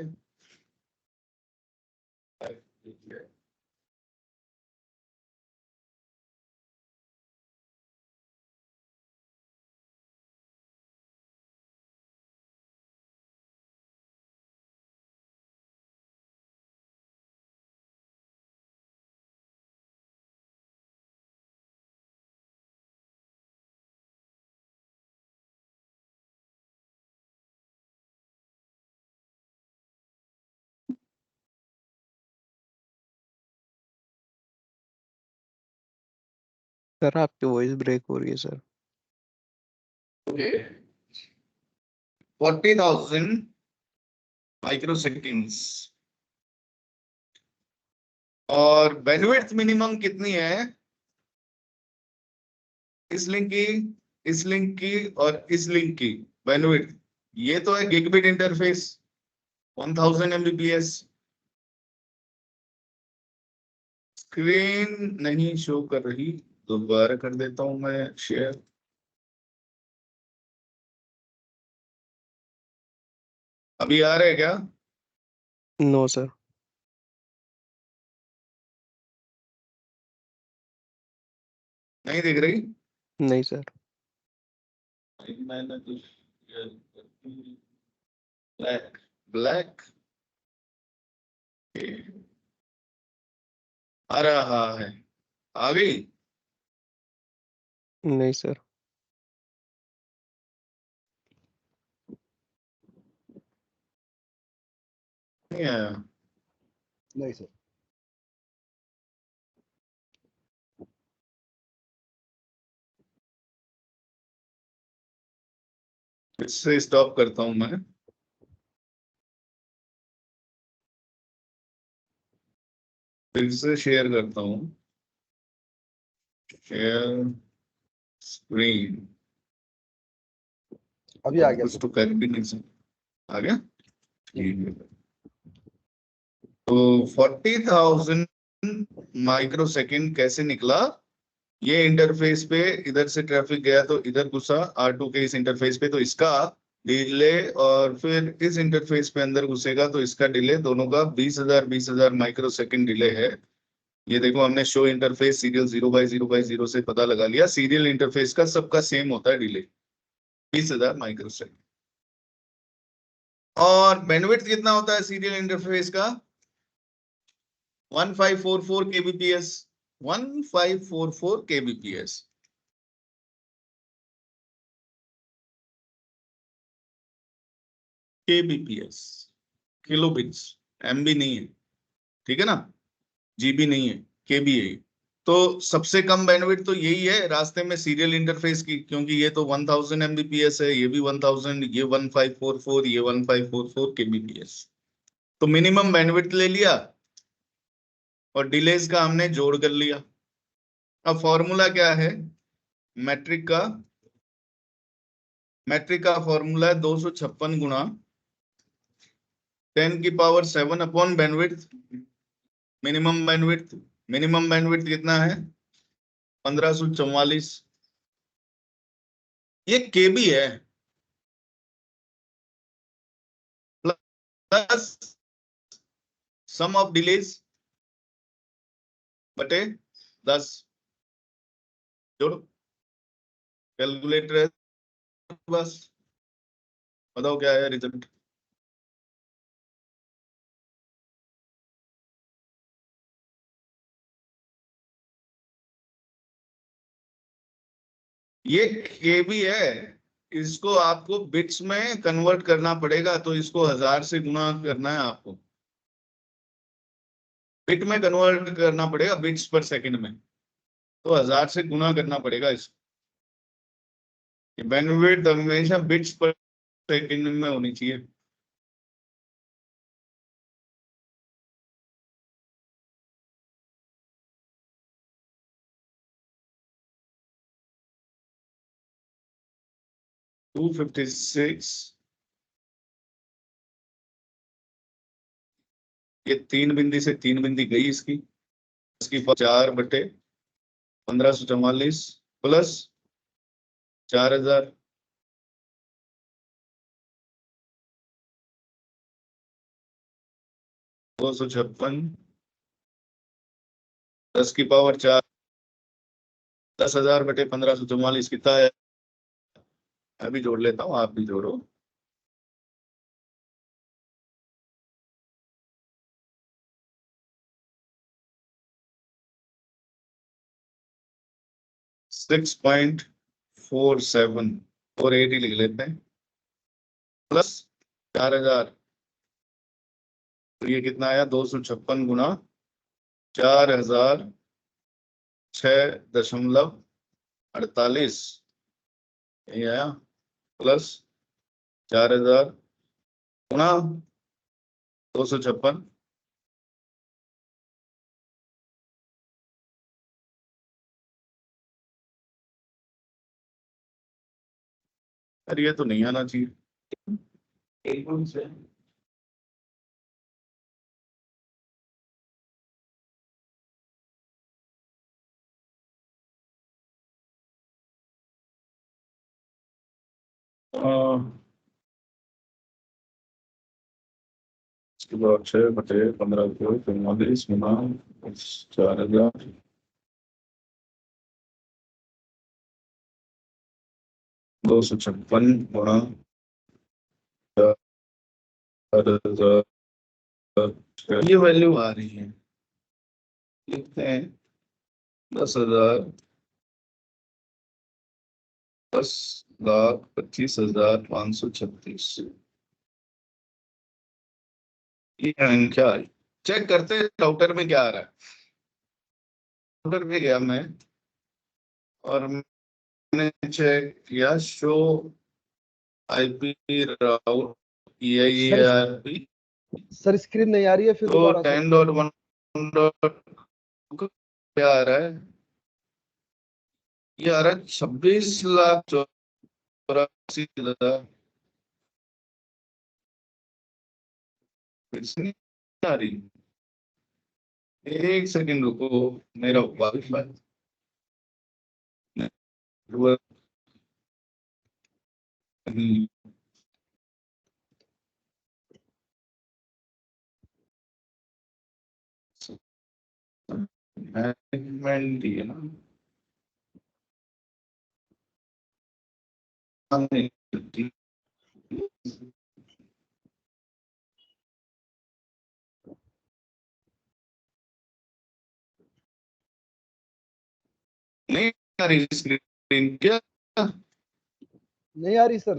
सर आपकी वॉइस ब्रेक हो रही है सर। Okay, 40,000 microseconds. और बैंडविड्थ मिनिमम कितनी है इस लिंक की, इस लिंक की और इस लिंक की बैंडविड्थ? ये तो है गिगबिट इंटरफेस 1000 Mbps। स्क्रीन नहीं शो कर रही, दोबारा कर देता हूं मैं शेयर। अभी आ रहा है क्या? No sir. नहीं दिख रही? नहीं सर। मैंने तो ब्लैक ब्लैक आ रहा है, आ गई? नहीं सर। नहीं आया? नहीं सर। इससे स्टॉप करता हूं मैं। फिर से शेयर करता हूं, शेयर स्क्रीन। अभी आ गया कुछ सर। तो कर भी नहीं सकता। आ गया? ठीक है। तो 40,000 माइक्रो सेकेंड कैसे निकला? ये इंटरफेस पे इधर से ट्रैफिक गया तो इधर घुसा R2 के इस इंटरफेस पे, तो इसका डिले, और फिर इस इंटरफेस पे अंदर घुसेगा तो इसका डिले, दोनों का 20,000 माइक्रो सेकेंड डिले है। ये देखो, हमने शो इंटरफेस सीरियल 0/0/0 से पता लगा लिया। सीरियल इंटरफेस का सबका सेम होता है डिले, 20,000 माइक्रो सेकेंड। और बैंडविड्थ कितना होता है सीरियल इंटरफेस का? 1544 kbps। 1544 kbps। kbps, kilo bits, MB नहीं है, ठीक है ना? GB नहीं है, KB है। तो सबसे कम बैंडविड्थ तो यही है रास्ते में सीरियल इंटरफेस की, क्योंकि ये तो 1000 Mbps है, ये भी 1000, ये 1544, ये 1544 kbps। तो मिनिमम बैंडविड्थ ले लिया और डिलेज का हमने जोड़ कर लिया। अब फॉर्मूला क्या है मैट्रिक का? मैट्रिक का फॉर्मूला है 256 गुणा 10⁻7 upon bandwidth, minimum bandwidth. Minimum bandwidth कितना है? 1544। ये केबी है, प्लस सम ऑफ डिलेज बटे 10। जोड़ो, कैलकुलेटर है बस, बताओ क्या है रिजल्ट? ये केबी है, इसको आपको बिट्स में कन्वर्ट करना पड़ेगा, तो इसको 1000 से गुना करना है आपको। बिट में कन्वर्ट करना पड़ेगा, बिट्स पर सेकंड में, तो 1000 से गुना करना पड़ेगा इसको। बैंडविड्थ हमेशा बिट्स पर सेकंड में होनी चाहिए। टू 256, ये 3 बिंदी से 3 बिंदी गई इसकी, 4/1544 प्लस 4000, 256, 10⁴, 10,000/1544 कितना है? अभी जोड़ लेता हूँ, आप भी जोड़ो। 6.47, 480 लिख लेते हैं, प्लस 4000, तो ये कितना आया? 256 गुना 4006.48, यही आया, प्लस 4000 गुना 256, अरे ये तो नहीं आना चाहिए, एकदम से। इसके बाद 6/1544 गुना 4000, 256 गुणा 4000, ये वैल्यू आ रही है, लिखते हैं 10,000, 10,25,536। ये क्या है? चेक करते हैं राउटर में क्या आ रहा है। राउटर पे गया मैं और मैंने चेक किया, show IP route EIGRP, sir screen नहीं आ रही है, फिर तो दोबारा से 10.1 क्या आ रहा है? ये आ रहा है 26,84,000। फिर से नहीं आ रही, एक सेकंड रुको, मेरा वाईफाई नेटवर्क कहीं मैनेजमेंट ही है ना, नहीं आ रही स्क्रीन क्या? नहीं आ रही सर।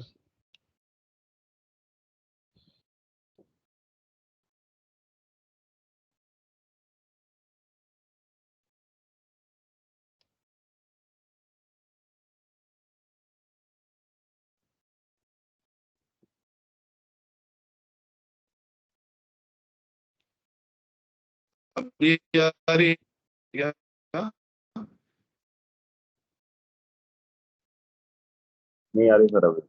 अभी आ रही क्या? नहीं आ रही सर अभी।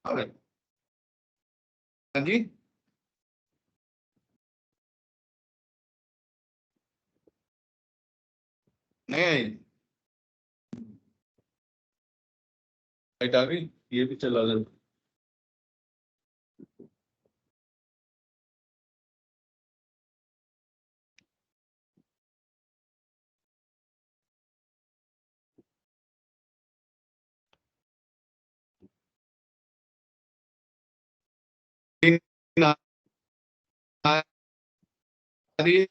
हाँ जी, नहीं आई, लाइट आ गई, ये भी चला गया। आ रही है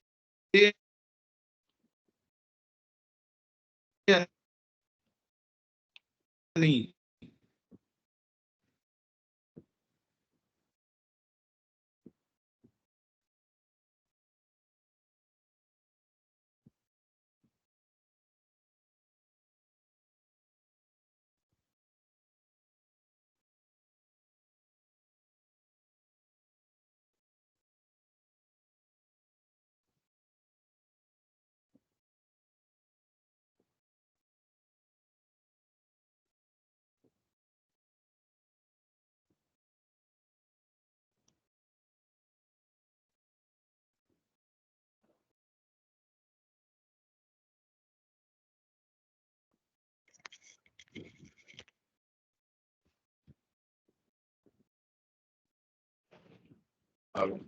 नहीं? अब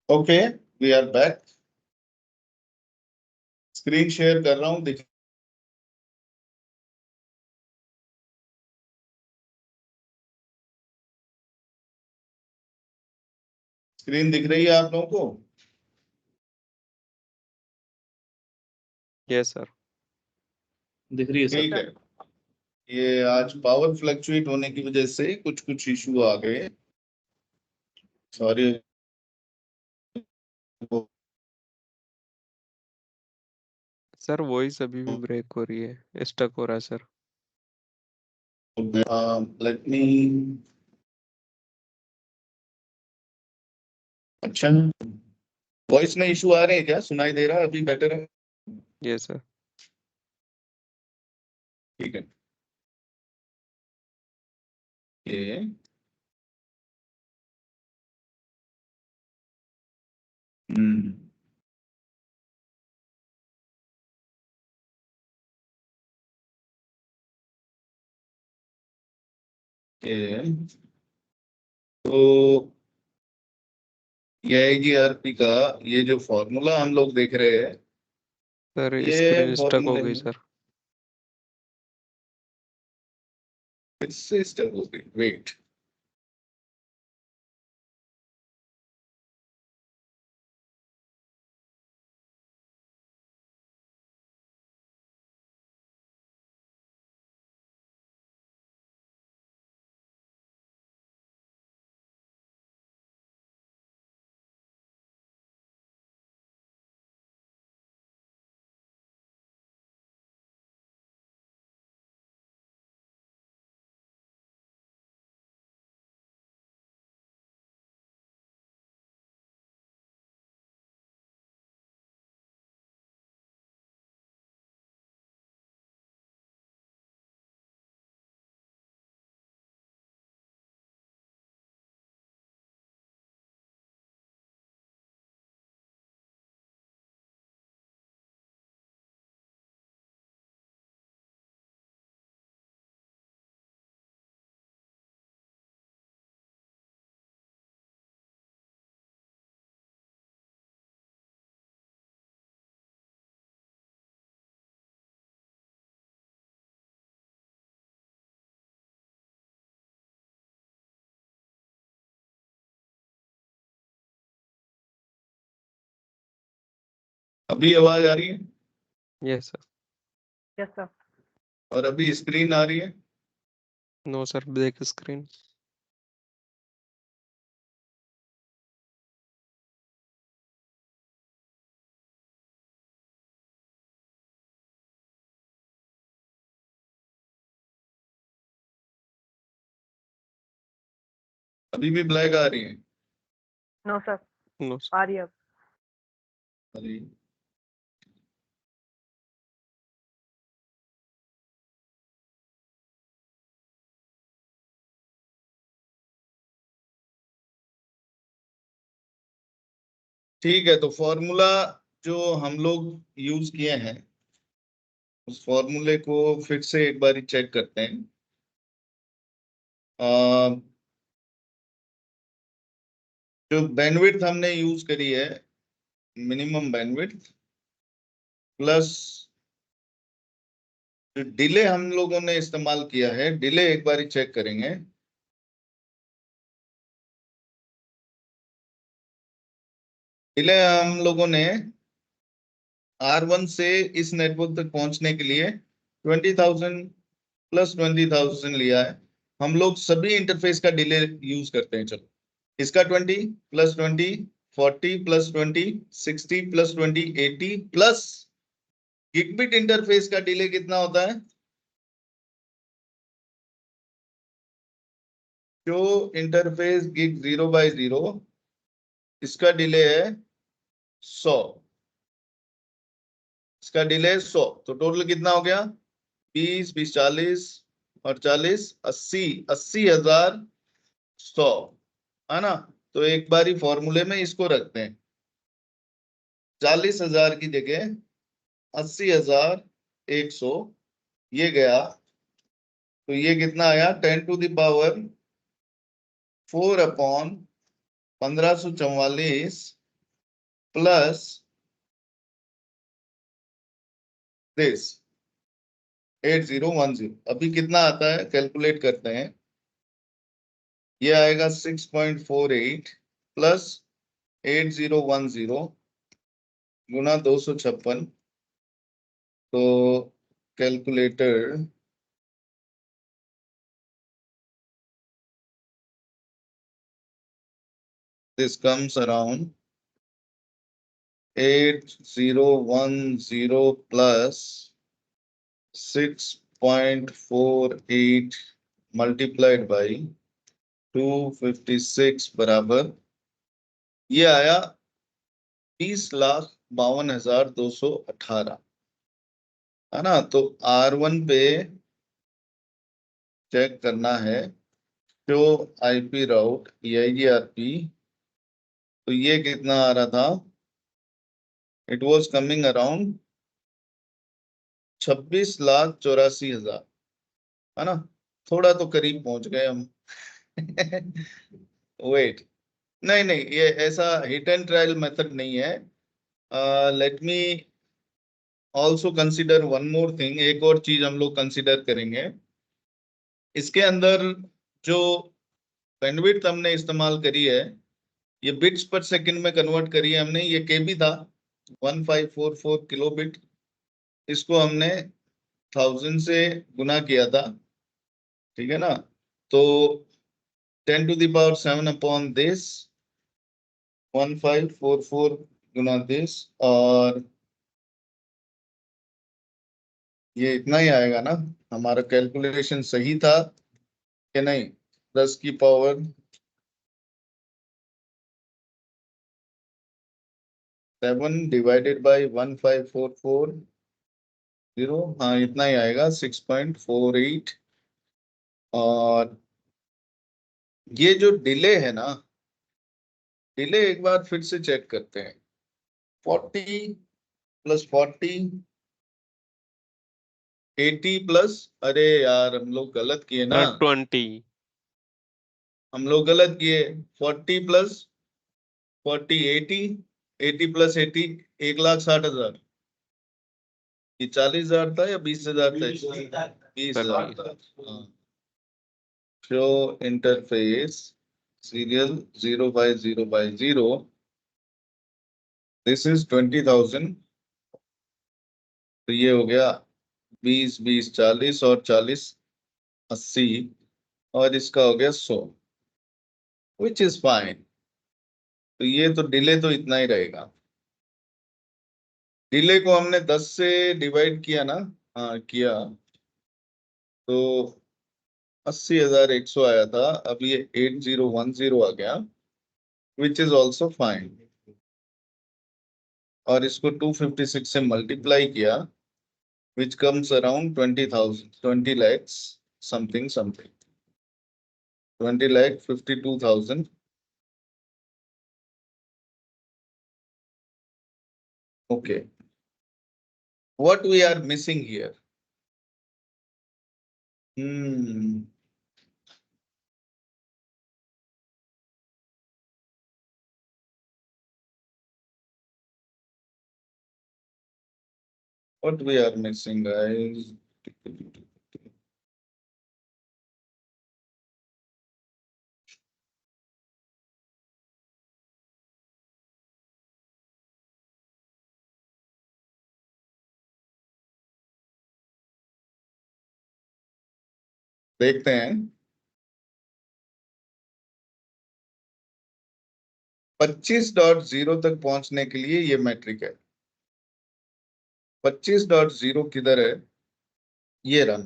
okay, we are back. Screen share कर रहा हूं, दिख स्क्रीन दिख रही है आप लोगों को? Yes sir. दिख रही है सर। ठीक है। ये आज पावर फ्लक्चुएट होने की वजह से कुछ कुछ इशू आ गए, सॉरी। सर वॉइस अभी भी ब्रेक हो रही है, स्टक हो रहा है सर। Let me. अच्छा, वॉइस में इशू आ रहे हैं क्या? सुनाई दे रहा है अभी? बेटर है? Yes sir. ठीक है। ये हम्म ये तो ये AGRP का ये जो फॉर्मूला हम लोग देख रहे हैं, सर ये स्क्रीन स्टक हो फॉर्मूले गई में सर। इससे स्टक हो गई। वेट, अभी आवाज आ रही है? Yes sir. Yes sir. और अभी स्क्रीन आ रही है? No sir, break screen. अभी भी ब्लैक आ रही है? No sir, no sir. आ रही है अब। अरे ठीक है, तो फॉर्मूला जो हम लोग यूज किए हैं उस फॉर्मूले को फिर से एक बार चेक करते हैं। जो बैंडविड्थ हमने यूज करी है, मिनिमम बैंडविड्थ प्लस जो डिले हम लोगों ने इस्तेमाल किया है, डिले एक बार चेक करेंगे। डिले हम लोगों ने R1 से इस नेटवर्क तक पहुंचने के लिए 20,000 प्लस 20,000 लिया है। हम लोग सभी इंटरफेस का डिले यूज करते हैं। चलो, इसका 20 plus 20, 40 plus 20, 60 plus 20, 80 plus gigabit interface का डिले कितना होता है? जो इंटरफेस गिग 0/0, इसका डिले है 100। इसका डिले 100, तो टोटल कितना हो गया? 20, 20, 40 और 40, 80, 80,100, है ना? तो एक बारी फॉर्मूले में इसको रखते हैं। 40,000 की जगह 80,100 ये गया, तो ये कितना आया? 10⁴ 4/1544 प्लस दिस 8010। अभी कितना आता है कैलकुलेट करते हैं। ये आएगा 6.48 प्लस 8010 गुना 256। तो calculator this comes around 8010 plus 6.48 multiplied by 256 बराबर ये आया 20,52,218 है ना। तो R1 पे चेक करना है जो आईपी राउट EIGRP, तो ये कितना आ रहा था, इट वॉज कमिंग अराउंड 26,84,000 है ना। थोड़ा तो करीब पहुंच गए हम। वेट, नहीं नहीं, ये ऐसा हिट एंड ट्रायल मेथड नहीं है। Let me also consider one more thing. एक और चीज हम लोग कंसिडर करेंगे इसके अंदर। जो बैंडविड्थ हमने इस्तेमाल करी है ये बिट्स पर सेकंड में कन्वर्ट करी है हमने। ये केबी था 1544 किलो बिट, इसको हमने 1000 से गुना किया था, ठीक है ना। तो 10 to the power 7 upon this 1544 Guna this, और ये इतना ही आएगा ना। हमारा कैलकुलेशन सही था कि नहीं। 10 की पावर 7 डिवाइडेड बाई 1544, हाँ इतना ही आएगा 6.48। और ये जो डिले है ना, डिले एक बार फिर से चेक करते हैं। 40 प्लस 40 80 प्लस, अरे यार हम लोग गलत किए ना। 20। हम लोग गलत किए। 40 प्लस 40 80, 80 प्लस 80 1,60,000। ये 40,000 था या 20,000 था? 20,000 था। हाँ। Show interface serial 0/0/0, this is 20,000। तो ये हो गया 20 20 40 और 40 80, और इसका हो गया 100, विच इज फाइन। तो ये तो डिले तो इतना ही रहेगा। डिले को हमने 10 से डिवाइड किया ना, हाँ किया, तो 80,100 आया था। अब ये 8010 आ गया, विच इज ऑल्सो फाइन। और इसको 256 से मल्टीप्लाई किया, which comes around 20,000, 20 lakhs something something, 20,52,000। Okay, what we are missing here? What we are missing, guys? देखते हैं। 25.0 तक पहुंचने के लिए ये मैट्रिक है। 25.0 किधर है? ये रन।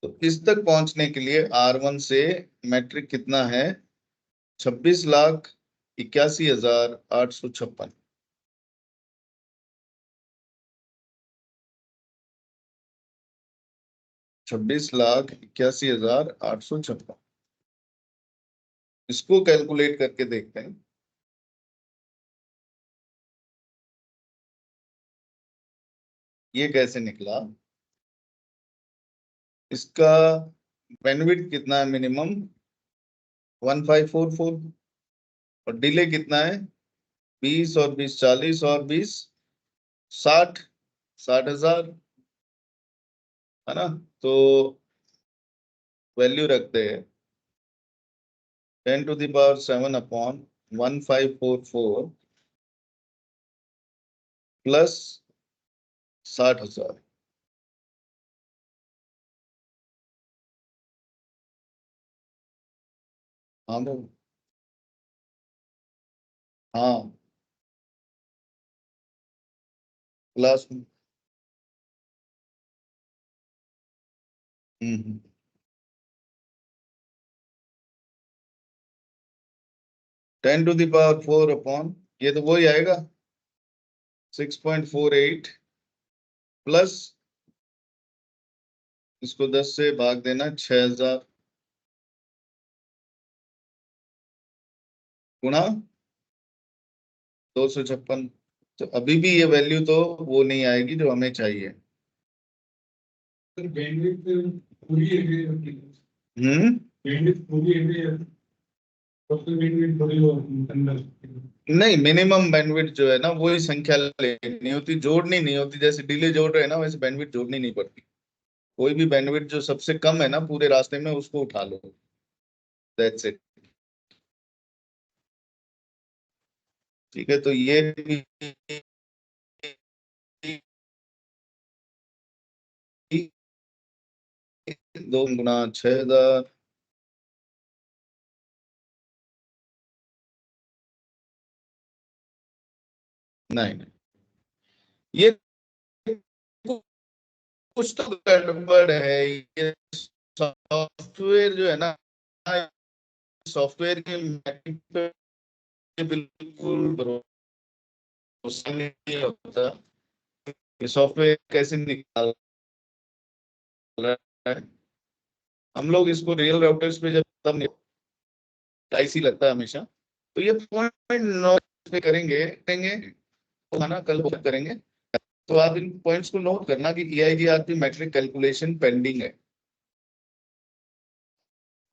तो इस तक पहुंचने के लिए R1 से मैट्रिक कितना है? 26,81,856। 26,81,856। इसको कैलकुलेट करके देखते हैं। ये कैसे निकला? इसका बैंडविड्थ कितना है? मिनिमम 1544, और डिले कितना है? 20 और 20 40 और 20 60 60,000 है ना। तो वैल्यू रखते हैं 10⁻7 अपॉन 1544 प्लस 60,000। हाँ भाई, हाँ क्लास में। हम्म 10⁻4 अपॉन ये तो वही आएगा 6.48 प्लस इसको 10 से भाग देना 6,000 गुणा 256। तो अभी भी ये वैल्यू तो वो नहीं आएगी जो हमें चाहिए। सर बैंडविड्थ पूरी है बैंडविड्थ पूरी है टोटल बैंडविड्थ थोड़ी वो अंदर नहीं, मिनिमम बैंडविड्थ जो है ना वही संख्या लेनी होती, जोड़नी नहीं होती। जैसे डिले जोड़ रहे हैं ना वैसे बैंडविड्थ जोड़नी नहीं पड़ती। कोई भी बैंडविड्थ जो सबसे कम है ना पूरे रास्ते में उसको उठा लो, दैट्स इट। ठीक है, तो ये भी 2 × 6,000 नहीं, ये कुछ तो गड़बड़ है। ये सॉफ्टवेयर जो है ना, सॉफ्टवेयर के मैट्रिक पे बिल्कुल भरोसा नहीं होता। ये सॉफ्टवेयर कैसे निकाल रहा है। हम लोग इसको रियल राउटर्स पे जब तब आईसी लगता है हमेशा। तो ये 0.9 पे करेंगे तो है ना, कल करेंगे। तो आप इन पॉइंट्स को नोट करना कि EIGRP मैट्रिक कैलकुलेशन पेंडिंग है।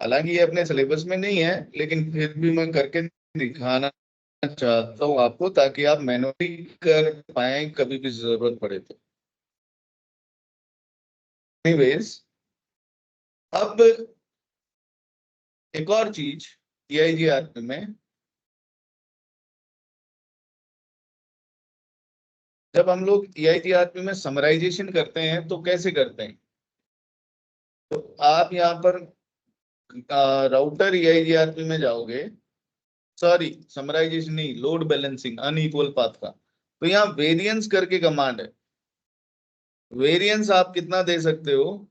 हालांकि ये अपने सिलेबस में नहीं है लेकिन फिर भी मैं करके दिखाना चाहता हूँ आपको, ताकि आप मैनुअली कर पाए कभी भी जरूरत पड़े तो। एनीवेज, अब एक और चीज EIGRP में, जब हम लोग EIGRP में समराइजेशन करते हैं तो कैसे करते हैं। तो आप यहाँ पर राउटर EIGRP में जाओगे, सॉरी समराइजेशन नहीं, लोड बैलेंसिंग अनइक्वल पाथ का। तो यहाँ वेरिएंस करके कमांड है। वेरिएंस आप कितना दे सकते हो,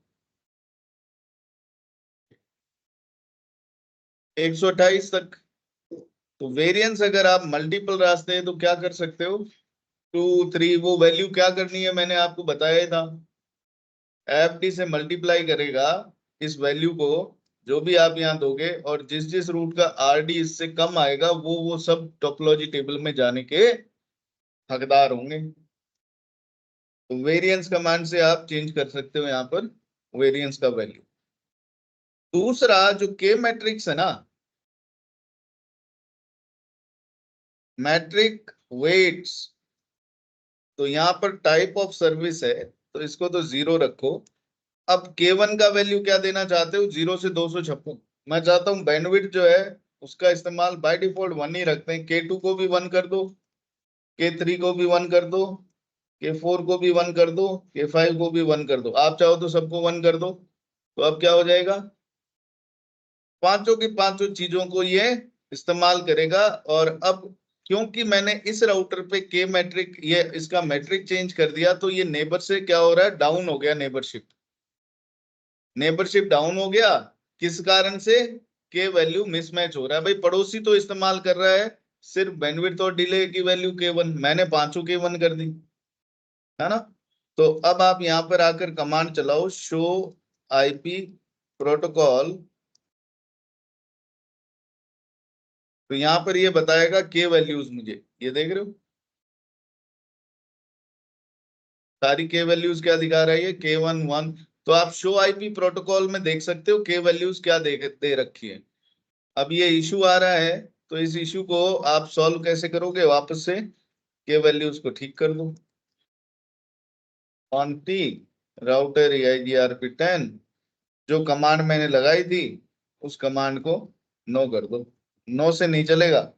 128 तक। तो वेरिएंस अगर आप मल्टीपल रास्ते हैं तो क्या कर सकते हो, 2 3, वो वैल्यू क्या करनी है मैंने आपको बताया ही था। FD से मल्टीप्लाई करेगा इस वैल्यू को जो भी आप यहाँ दोगे, और जिस जिस रूट का RD इससे कम आएगा वो सब टोपोलॉजी टेबल में जाने के हकदार होंगे। तो वेरिएंस कमांड से आप चेंज कर सकते हो यहाँ पर वेरिएंस का वैल्यू। दूसरा जो के मैट्रिक्स है ना, मैट्रिक वेट्स, तो यहाँ पर टाइप ऑफ सर्विस है तो इसको तो 0 रखो। अब K1 का वैल्यू क्या देना चाहते हो, 0 से 256। मैं चाहता हूँ बैंडविड्थ जो है उसका इस्तेमाल बाय डिफॉल्ट 1 ही रखते हैं। K2 को भी 1 कर दो, K3 को भी 1 कर दो, K4 को भी 1 कर दो, K5 को भी 1 कर दो। आप चाहो तो सबको 1 कर दो। तो अब क्या हो जाएगा, पांचों की पांचों चीजों को ये इस्तेमाल करेगा। और अब क्योंकि मैंने इस राउटर पे के मैट्रिक ये इसका मैट्रिक चेंज कर दिया, तो ये नेबर से क्या हो रहा है, डाउन हो गया। नेबरशिप डाउन हो गया। किस कारण से, के वैल्यू मिसमैच हो रहा है। भाई पड़ोसी तो इस्तेमाल कर रहा है सिर्फ बैंडविड्थ और डिले की वैल्यू K1, मैंने पांचों K1 कर दी, है ना। तो अब आप यहाँ पर आकर कमांड चलाओ, शो IP प्रोटोकॉल। तो यहाँ पर ये बताएगा के वैल्यूज मुझे, ये देख रहे हो सारी के वैल्यूज क्या दिखा रहा है, ये K1 1। तो आप शो IP प्रोटोकॉल में देख सकते हो के वैल्यूज क्या दे रखी है। अब ये इशू आ रहा है तो इस इश्यू को आप सॉल्व कैसे करोगे? वापस से के वैल्यूज को ठीक कर दो। ऑन टी राउटर EIGRP10 जो कमांड मैंने लगाई थी उस कमांड को नो कर दो। नो से नहीं चलेगा।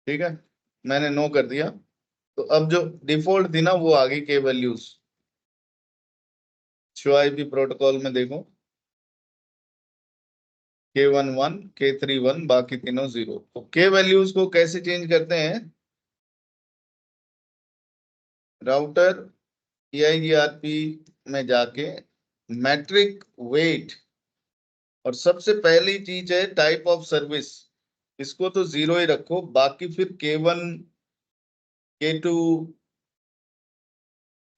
ठीक है, मैंने नो कर दिया। तो अब जो डिफॉल्ट थी ना वो आ गई के वैल्यूज। शो आईपी प्रोटोकॉल में देखो K1 1 K3 1 बाकी तीनों 0। तो के वैल्यूज को कैसे चेंज करते हैं? राउटर EIGRP में जाके मैट्रिक वेट और सबसे पहली चीज है टाइप ऑफ सर्विस, इसको तो 0 ही रखो। बाकी फिर K1 K2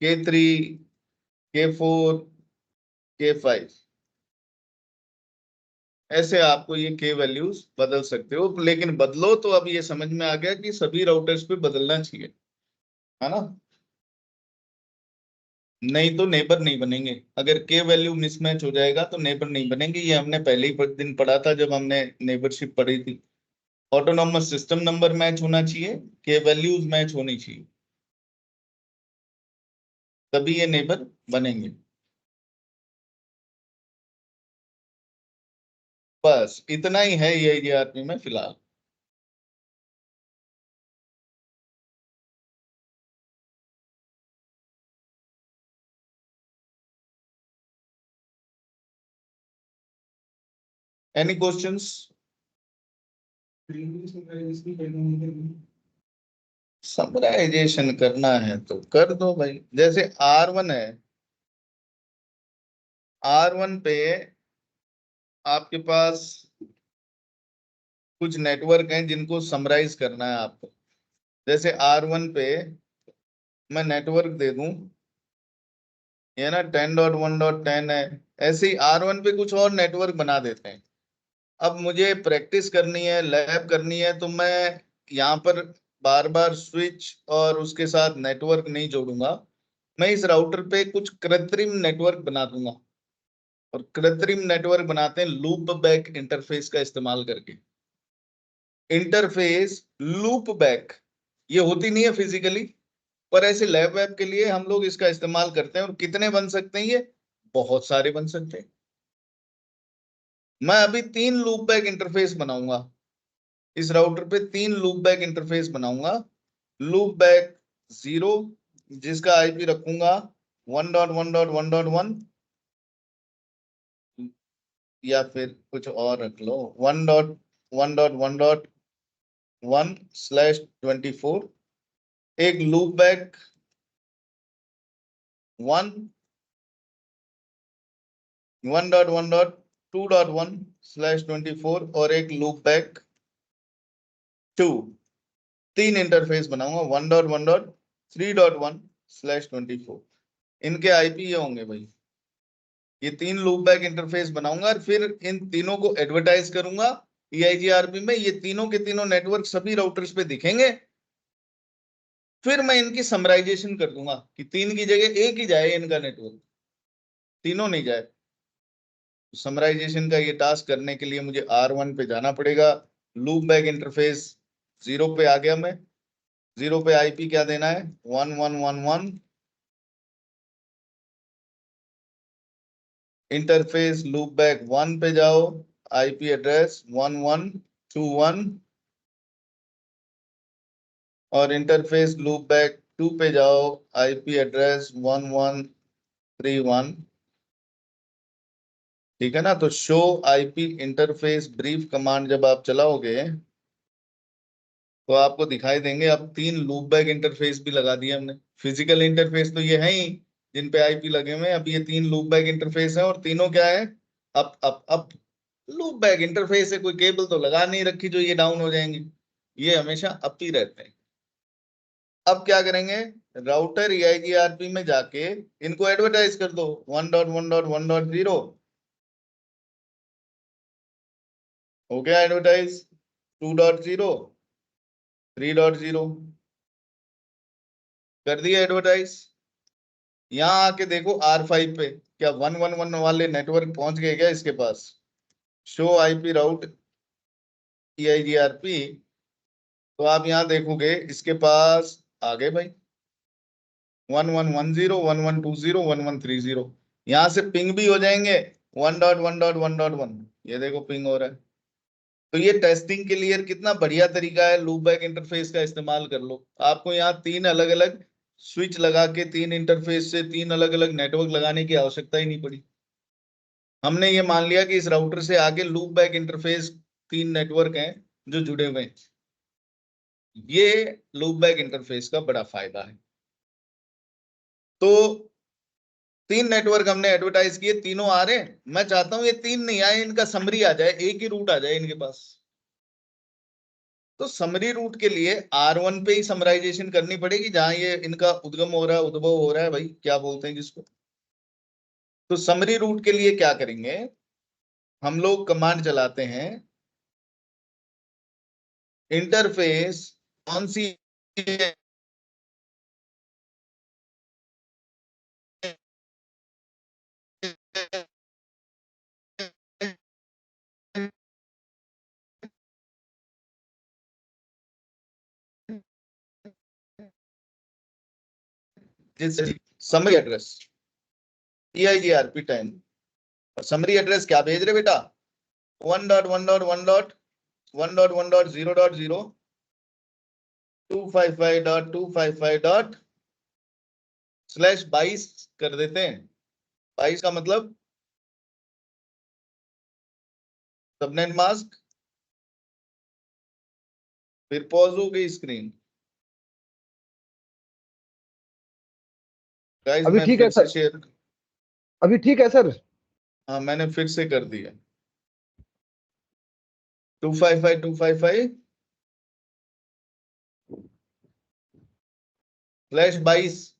K3 K4 K5 ऐसे आपको ये के वैल्यूज बदल सकते हो। लेकिन बदलो तो अब ये समझ में आ गया कि सभी राउटर्स पे बदलना चाहिए, है ना? नहीं तो नेबर नहीं बनेंगे। अगर के वैल्यू मिसमैच हो जाएगा तो नेबर नहीं बनेंगे। ये हमने पहले ही दिन पढ़ा था जब हमने नेबरशिप पढ़ी थी। ऑटोनॉमस सिस्टम नंबर मैच होना चाहिए, के वैल्यूज मैच होनी चाहिए, तभी ये नेबर बनेंगे। बस इतना ही है EIGRP में फिलहाल। Any questions? समराइजेशन करना है तो कर दो भाई। जैसे R1 है, R1 पे आपके पास कुछ नेटवर्क हैं जिनको समराइज करना है आपको। जैसे R1 पे मैं नेटवर्क दे दूं, ये ना 10.1.10 है। ऐसे ही R1 पे कुछ और नेटवर्क बना देते हैं। अब मुझे प्रैक्टिस करनी है, लैब करनी है, तो मैं यहाँ पर बार बार स्विच और उसके साथ नेटवर्क नहीं जोड़ूंगा। मैं इस राउटर पे कुछ कृत्रिम नेटवर्क बना दूंगा। और कृत्रिम नेटवर्क बनाते हैं लूप बैक इंटरफेस का इस्तेमाल करके। इंटरफेस लूप बैक ये होती नहीं है फिजिकली, पर ऐसे लैब वैब के लिए हम लोग इसका इस्तेमाल करते हैं। और कितने बन सकते हैं ये? बहुत सारे बन सकते हैं। मैं अभी 3 लूप बैक इंटरफेस बनाऊंगा। इस राउटर पे 3 लूप बैक इंटरफेस बनाऊंगा। लूप बैक 0 जिसका आईपी रखूंगा 1.1.1.1 या फिर कुछ और रख लो 1.1.1.1/24। एक लूप बैक 1.1.2.1/24 और एक लूप बैक 2। 3 इंटरफेस बनाऊंगा 1.1.3.1/24। इनके आईपी ये होंगे भाई। ये 3 लूप बैक इंटरफेस बनाऊंगा और फिर इन तीनों को एडवर्टाइज करूंगा EIGRP में। ये तीनों के तीनों नेटवर्क सभी राउटर्स पे दिखेंगे। फिर मैं इनकी समराइजेशन कर दूंगा कि 3 की जगह एक ही जाए इनका नेटवर्क, तीनों नहीं जाए। समराइजेशन का ये टास्क करने के लिए मुझे R1 पे जाना पड़ेगा। लूप बैक इंटरफेस 0 पे आ गया मैं। 0 पे आईपी क्या देना है? 1111। इंटरफेस लूप बैक 1 पे जाओ, आईपी एड्रेस 1121। और इंटरफेस लूप बैक 2 पे जाओ, आईपी एड्रेस 1131। ठीक है ना? तो show IP interface brief command जब आप चलाओगे तो आपको दिखाई देंगे। अब 3 लूप बैक इंटरफेस भी लगा दिए हमने। फिजिकल इंटरफेस तो ये है ही जिन पे आईपी लगे हुए हैं। अब ये 3 लूप बैक इंटरफेस है और तीनों क्या है? अप लूप बैक इंटरफेस है। कोई केबल तो लगा नहीं रखी जो ये डाउन हो जाएंगे। ये हमेशा अप ही रहते हैं। अब क्या करेंगे? राउटर EIGRP में जाके इनको एडवर्टाइज कर दो 1.1.1.0। हो गया एडवर्टाइज 2.0 3.0 कर दिया एडवर्टाइज। यहाँ आके देखो R5 पे क्या 111 वाले नेटवर्क पहुंच गए क्या इसके पास? शो आईपी राउट EIGRP, तो आप यहाँ देखोगे इसके पास आ गए भाई 1110 1120 1130। यहाँ से पिंग भी हो जाएंगे 1.1.1.1। ये देखो पिंग हो रहा है। तो ये टेस्टिंग के लिए कितना बढ़िया तरीका है, लूप बैक इंटरफेस का इस्तेमाल कर लो। आपको यहाँ 3 अलग अलग स्विच लगा के 3 इंटरफेस से 3 अलग अलग नेटवर्क लगाने की आवश्यकता ही नहीं पड़ी। हमने ये मान लिया कि इस राउटर से आगे लूप बैक इंटरफेस 3 नेटवर्क हैं जो जुड़े हुए हैं। ये लूप बैक इंटरफेस का बड़ा फायदा है। तो 3 नेटवर्क हमने एडवर्टाइज किए, तीनों आ रहे हैं। मैं चाहता हूं ये 3 नहीं आए, इनका समरी आ जाए, एक ही रूट आ जाए इनके पास। तो समरी रूट के लिए R1 पे ही समराइजेशन करनी पड़ेगी, जहां ये इनका उद्गम हो रहा है, उद्भव हो रहा है, भाई क्या बोलते हैं जिसको। तो समरी रूट के लिए क्या करेंगे, हम लोग कमांड चलाते हैं इंटरफेस कौन सी summary address EIGRP10। Summary address क्या भेज रहे बेटा 1.1.1.1.1.0.0 255.255./22 कर देते हैं। 22 का मतलब सबनेट मास्क, फिर पॉज हो गई स्क्रीन। गाइस अभी मैं ठीक फिर है से सर, शेयर, अभी ठीक है सर। हाँ मैंने फिर से कर दिया 255.255/22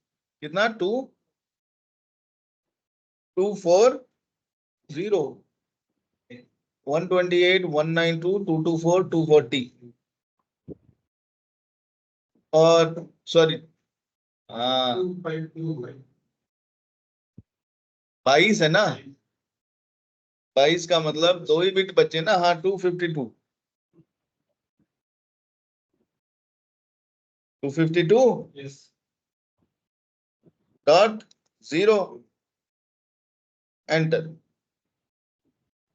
कितना 2240 128 192 224 240 और सॉरी हाँ 22 है ना। 22 का मतलब 2 ही बिट बचे ना, हाँ 252 252.0 एंटर।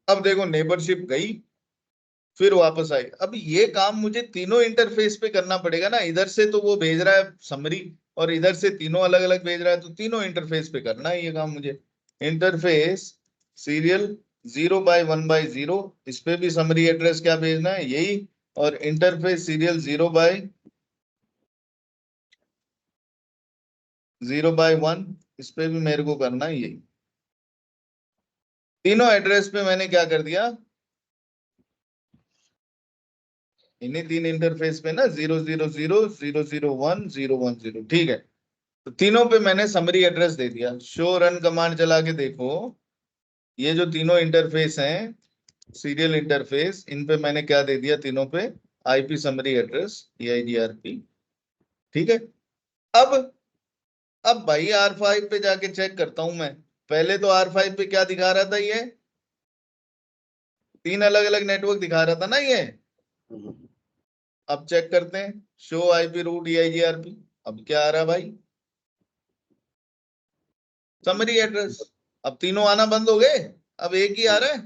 अब देखो नेबरशिप गई फिर वापस आई। अब ये काम मुझे तीनों इंटरफेस पे करना पड़ेगा ना, इधर से तो वो भेज रहा है समरी और इधर से तीनों अलग अलग भेज रहा है, तो तीनों इंटरफेस पे करना है ये काम मुझे। इंटरफेस सीरियल 0/1/0, इस पे भी समरी एड्रेस क्या भेजना है यही, और इंटरफेस सीरियल 0/1, इस पे भी मेरे को करना है यही। तीनों एड्रेस पे मैंने क्या कर दिया, इन्हीं 3 इंटरफेस पे ना 000 001 010, ठीक है। तो तीनों पे मैंने समरी एड्रेस दे दिया। शो रन कमांड चला के देखो, ये जो तीनों इंटरफेस हैं सीरियल इंटरफेस, इन पे मैंने क्या दे दिया, तीनों पे IP समरी एड्रेस EIGRP, ठीक है। अब भाई R5 पे जाके चेक करता हूं मैं। पहले तो R5 पे क्या दिखा रहा था, ये 3 अलग अलग नेटवर्क दिखा रहा था ना ये। अब चेक करते हैं शो IP रूट EIGRP, अब क्या आ रहा है भाई समरी एड्रेस। अब तीनों आना बंद हो गए, अब एक ही आ रहा है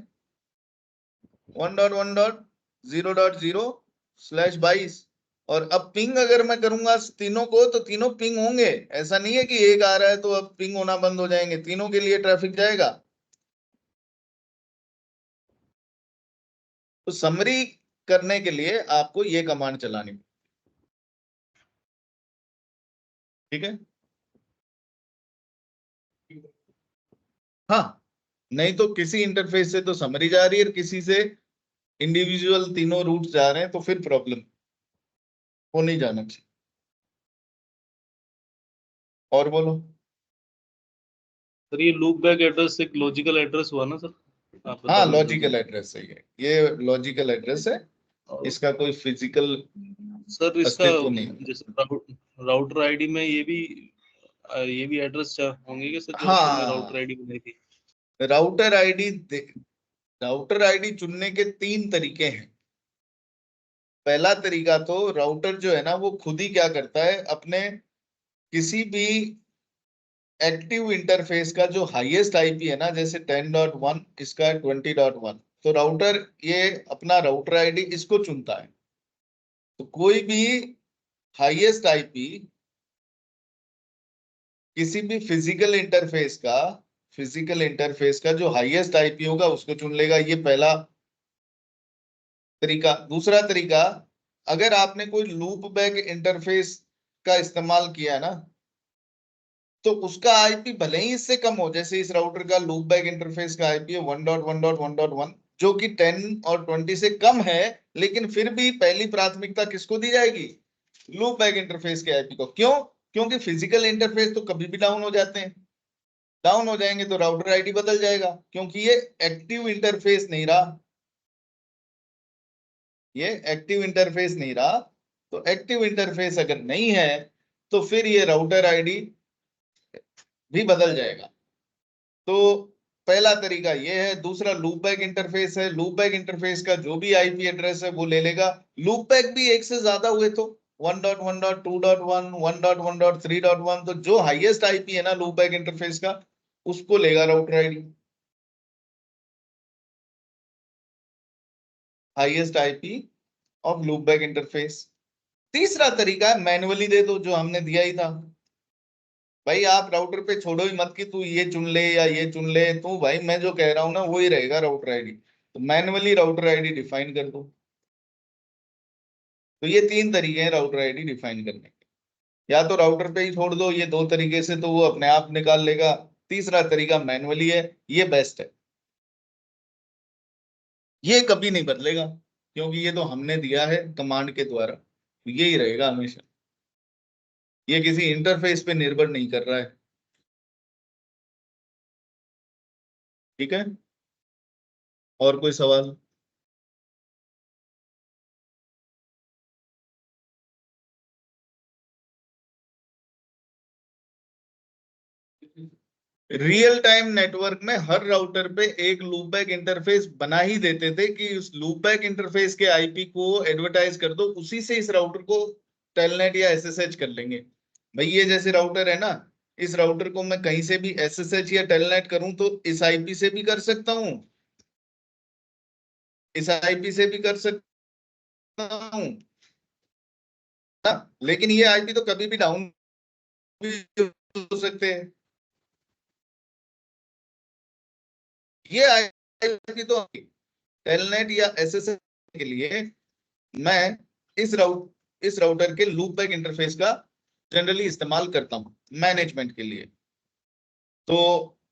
1.1.0.0/22। और अब पिंग अगर मैं करूंगा तीनों को तो तीनों पिंग होंगे, ऐसा नहीं है कि एक आ रहा है तो अब पिंग होना बंद हो जाएंगे, तीनों के लिए ट्रैफिक जाएगा। तो समरी करने के लिए आपको ये कमांड चलानी, ठीक है। हाँ नहीं तो किसी इंटरफेस से तो समरी जा रही है, किसी से इंडिविजुअल तीनों रूट जा रहे हैं, तो फिर प्रॉब्लम वो नहीं जाना चाहिए। और बोलो। सर ये लूप बैक एड्रेस एक लॉजिकल एड्रेस हुआ ना सर। आप हाँ, बता दीजिए लॉजिकल एड्रेस है ये लॉजिकल एड्रेस है, और इसका कोई फिजिकल सर इसका अस्तित्व नहीं है। जैसे राउटर आईडी में ये भी एड्रेस होंगे कि सर जो हमने राउटर हाँ, आईडी बनाई थी? राउटर आईडी राउटर आईडी चुनने के 3 तरीके हैं। पहला तरीका तो राउटर जो है ना वो खुद ही क्या करता है, अपने किसी भी एक्टिव इंटरफेस का जो हाईएस्ट आईपी है ना, जैसे 10.1 इसका 20.1, तो राउटर ये अपना राउटर आईडी इसको चुनता है। तो कोई भी हाईएस्ट आईपी किसी भी फिजिकल इंटरफेस का जो हाईएस्ट आईपी होगा उसको चुन लेगा। ये पहला तरीका। दूसरा तरीका, अगर आपने कोई लूप बैक इंटरफेस का इस्तेमाल किया है ना, तो उसका आईपी भले ही इससे कम हो, जैसे इस राउटर का लूप बैक इंटरफेस का आईपी है 1.1.1.1, जो कि 10 और 20 से कम है, लेकिन फिर भी पहली प्राथमिकता किसको दी जाएगी? लूप बैक इंटरफेस के आईपी को। क्यों? क्योंकि फिजिकल इंटरफेस तो कभी भी डाउन हो जाते हैं, डाउन हो जाएंगे तो राउटर आईडी बदल जाएगा, क्योंकि ये एक्टिव इंटरफेस नहीं रहा। ये एक्टिव इंटरफेस नहीं रहा, तो एक्टिव इंटरफेस अगर नहीं है तो फिर ये राउटर आईडी भी बदल जाएगा। तो पहला तरीका ये है। दूसरा लूप बैक इंटरफेस है। लूप बैक इंटरफेस का जो भी आईपी एड्रेस है वो ले लेगा। लूप बैक भी एक से ज्यादा हुए तो 1.1.2.1 1.1.3.1, तो जो हाईएस्ट आईपी है ना लूप बैक इंटरफेस का, उसको लेगा router ID, highest IP of loop back interface. तीसरा तरीका है मैन्युअली दे दो, जो हमने दिया ही था। भाई आप राउटर पे छोड़ो ही मत कि तू ये चुन ले या ये चुन ले, तू भाई मैं जो कह रहा हूं ना वो ही रहेगा राउटर आईडी। तो मैन्युअली राउटर आईडी डिफाइन कर दो। तो ये 3 तरीके हैं राउटर आईडी डिफाइन करने के। या तो राउटर पे ही छोड़ दो, ये 2 तरीके से तो वो अपने आप निकाल लेगा। तीसरा तरीका मैन्युअली है, ये बेस्ट है। ये कभी नहीं बदलेगा, क्योंकि ये तो हमने दिया है कमांड के द्वारा, तो यही रहेगा हमेशा। ये किसी इंटरफेस पे निर्भर नहीं कर रहा है। ठीक है, और कोई सवाल? रियल टाइम नेटवर्क में हर राउटर पे एक लूपबैक इंटरफेस बना ही देते थे कि उस लूपबैक इंटरफेस के आईपी को एडवर्टाइज कर दो, उसी से इस राउटर को टेलनेट या एसएसएच कर लेंगे। भाई ये जैसे राउटर है ना, इस राउटर को मैं कहीं से भी एसएसएच या टेलनेट करूं तो इस आईपी से भी कर सकता हूं, इस आईपी से भी कर सकता हूं ना, लेकिन ये आईपी तो कभी भी डाउन भी हो सकते हैं। ये आईपी तो टेलनेट या एसएसएच के लिए मैं इस राउटर के लूपबैक इंटरफेस का जनरली इस्तेमाल करता हूं मैनेजमेंट के लिए। तो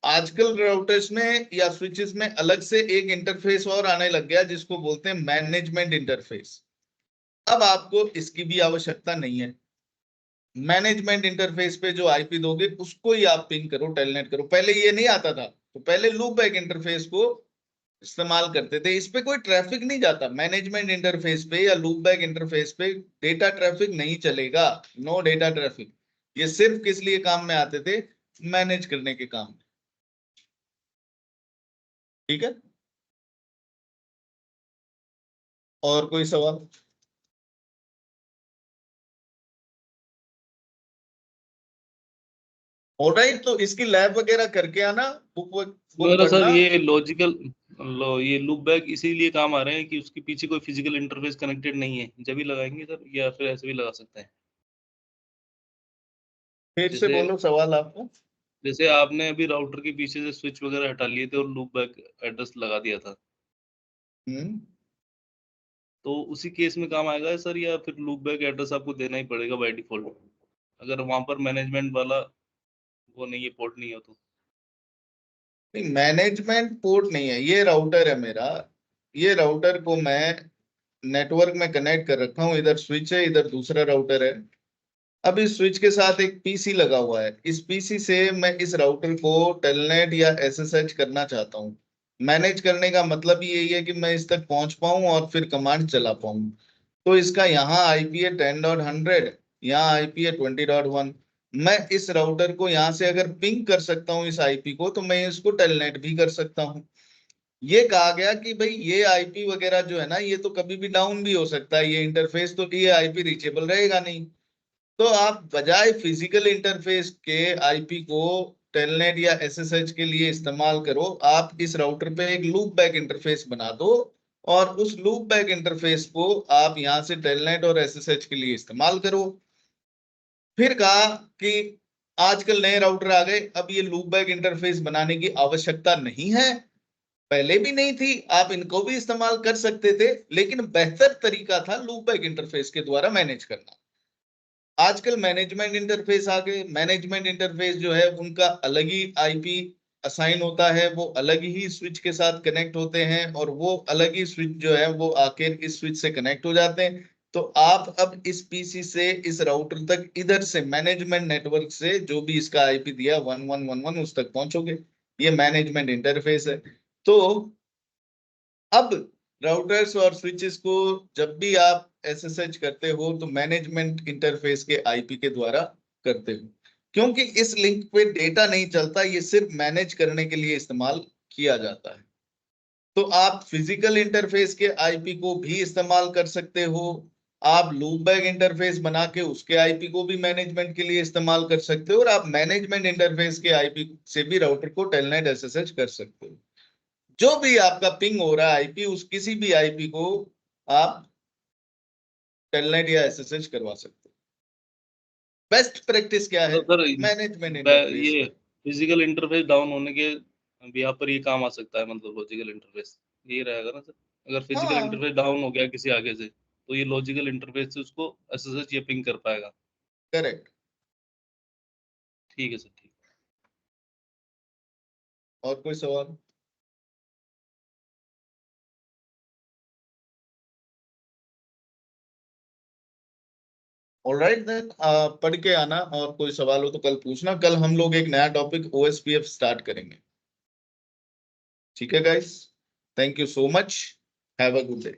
आजकल राउटर्स में या स्विचेस में अलग से एक इंटरफेस और आने लग गया जिसको बोलते हैं मैनेजमेंट इंटरफेस। अब आपको इसकी भी आवश्यकता नहीं है। मैनेजमेंट इंटरफेस पे जो आईपी दोगे उसको ही आप पिंग करो, टेलनेट करो। पहले ये नहीं आता था, तो पहले लूपबैक इंटरफेस को इस्तेमाल करते थे। इस पे कोई ट्रैफिक नहीं जाता, मैनेजमेंट इंटरफेस पे या लूपबैक इंटरफेस पे डेटा ट्रैफिक नहीं चलेगा, नो डेटा ट्रैफिक। ये सिर्फ किस लिए काम में आते थे? मैनेज करने के काम में। ठीक है, और कोई सवाल? ऑलराइट, तो इसकी लैब वगैरह करके आना, बुक मेरा सर पढ़ना। ये लूप बैक इसीलिए काम आ रहे हैं कि उसके पीछे कोई फिजिकल इंटरफेस कनेक्टेड नहीं है, जब भी लगाएंगे सर, या फिर ऐसे भी लगा सकते हैं। फिर से जैसे बोलो सवाल आपका। जैसे आपने अभी राउटर के पीछे से स्विच वगैरह हटा लिए थे और लूप बैक एड्रेस लगा दिया था, हम्म तो उसी केस में काम आएगा सर, या फिर लूप बैक एड्रेस आपको देना ही पड़ेगा बाय डिफॉल्ट, अगर वहां पर मैनेजमेंट वाला वो नहीं है, पोर्ट नहीं हो तो? नहीं, मैनेजमेंट पोर्ट नहीं है, ये राउटर है मेरा। ये राउटर को मैं नेटवर्क में कनेक्ट कर रखा हूँ, इधर स्विच है, इधर दूसरा राउटर है। अब इस स्विच के साथ एक पीसी लगा हुआ है, इस पीसी से मैं इस राउटर को टेलनेट या एसएसएच करना चाहता हूँ। मैनेज करने का मतलब ही यही है कि मैं इस तक पहुंच पाऊं और फिर कमांड चला पाऊं। तो इसका यहाँ आईपी है 10.100, यहाँ आईपी है 20.1। मैं इस राउटर को यहाँ से अगर पिंग कर सकता हूँ इस आईपी को, तो मैं इसको टेलनेट भी कर सकता हूँ। ये कहा गया कि भाई ये आईपी वगैरह जो है ना, ये तो कभी भी डाउन भी हो सकता है, ये इंटरफेस तो ये आईपी रीचेबल रहेगा नहीं। तो आप बजाय फिजिकल इंटरफेस के आईपी को टेलनेट या एसएसएच के लिए इस्तेमाल करो, आप इस राउटर पे एक लूप बैक इंटरफेस बना दो और उस लूप बैक इंटरफेस को आप यहां से टेलनेट और एसएसएच के लिए इस्तेमाल करो। फिर कहा कि आजकल नए राउटर आ गए, अब ये लूप बैक इंटरफेस बनाने की आवश्यकता नहीं है, पहले भी नहीं थी, आप इनको भी इस्तेमाल कर सकते थे, लेकिन बेहतर तरीका था लूप बैक इंटरफेस के द्वारा मैनेज करना। आजकल मैनेजमेंट इंटरफेस आ गए। मैनेजमेंट इंटरफेस जो है उनका अलग ही आईपी असाइन होता है, वो अलग ही स्विच के साथ कनेक्ट होते हैं और वो अलग ही स्विच जो है वो आके इस स्विच से कनेक्ट हो जाते हैं। तो आप अब इस पीसी से इस राउटर तक इधर से मैनेजमेंट नेटवर्क से जो भी इसका आईपी दिया 1111 उस तक पहुंचोगे। ये मैनेजमेंट इंटरफेस है। तो अब राउटर्स और स्विचेस को जब भी आप एसएसएच करते हो तो मैनेजमेंट इंटरफेस के आईपी के द्वारा करते हो, क्योंकि इस लिंक पे डेटा नहीं चलता, ये सिर्फ मैनेज करने के लिए इस्तेमाल किया जाता है। तो आप फिजिकल इंटरफेस के आईपी को भी इस्तेमाल कर सकते हो, आप लूप बैक इंटरफेस बना के उसके आईपी को भी मैनेजमेंट के लिए इस्तेमाल कर सकते हो और आप मैनेजमेंट इंटरफेस के आईपी से भी राउटर को टेलनेट एसएसएच कर सकते हो। जो भी आपका पिंग हो रहा है आईपी, उस किसी भी आईपी को आप टेलनेट या एसएसएच करवा सकते हो। बेस्ट प्रैक्टिस क्या है? तो सर मैनेजमेंट इंटरफेस। ये फिजिकल इंटरफेस डाउन होने के यहाँ पर ये काम आ सकता है, मतलब लॉजिकल इंटरफेस यही रहेगा ना सर? अगर फिजिकल हाँ इंटरफेस डाउन हो गया किसी आगे से, तो ये लॉजिकल इंटरफेस से उसको एसएसएच ये पिंग कर पाएगा। करेक्ट। ठीक है सर, ठीक। और कोई सवाल? ऑलराइट देन, पढ़ के आना और कोई सवाल हो तो कल पूछना। कल हम लोग एक नया टॉपिक ओएसपीएफ स्टार्ट करेंगे। ठीक है guys, thank you so much, have a good day.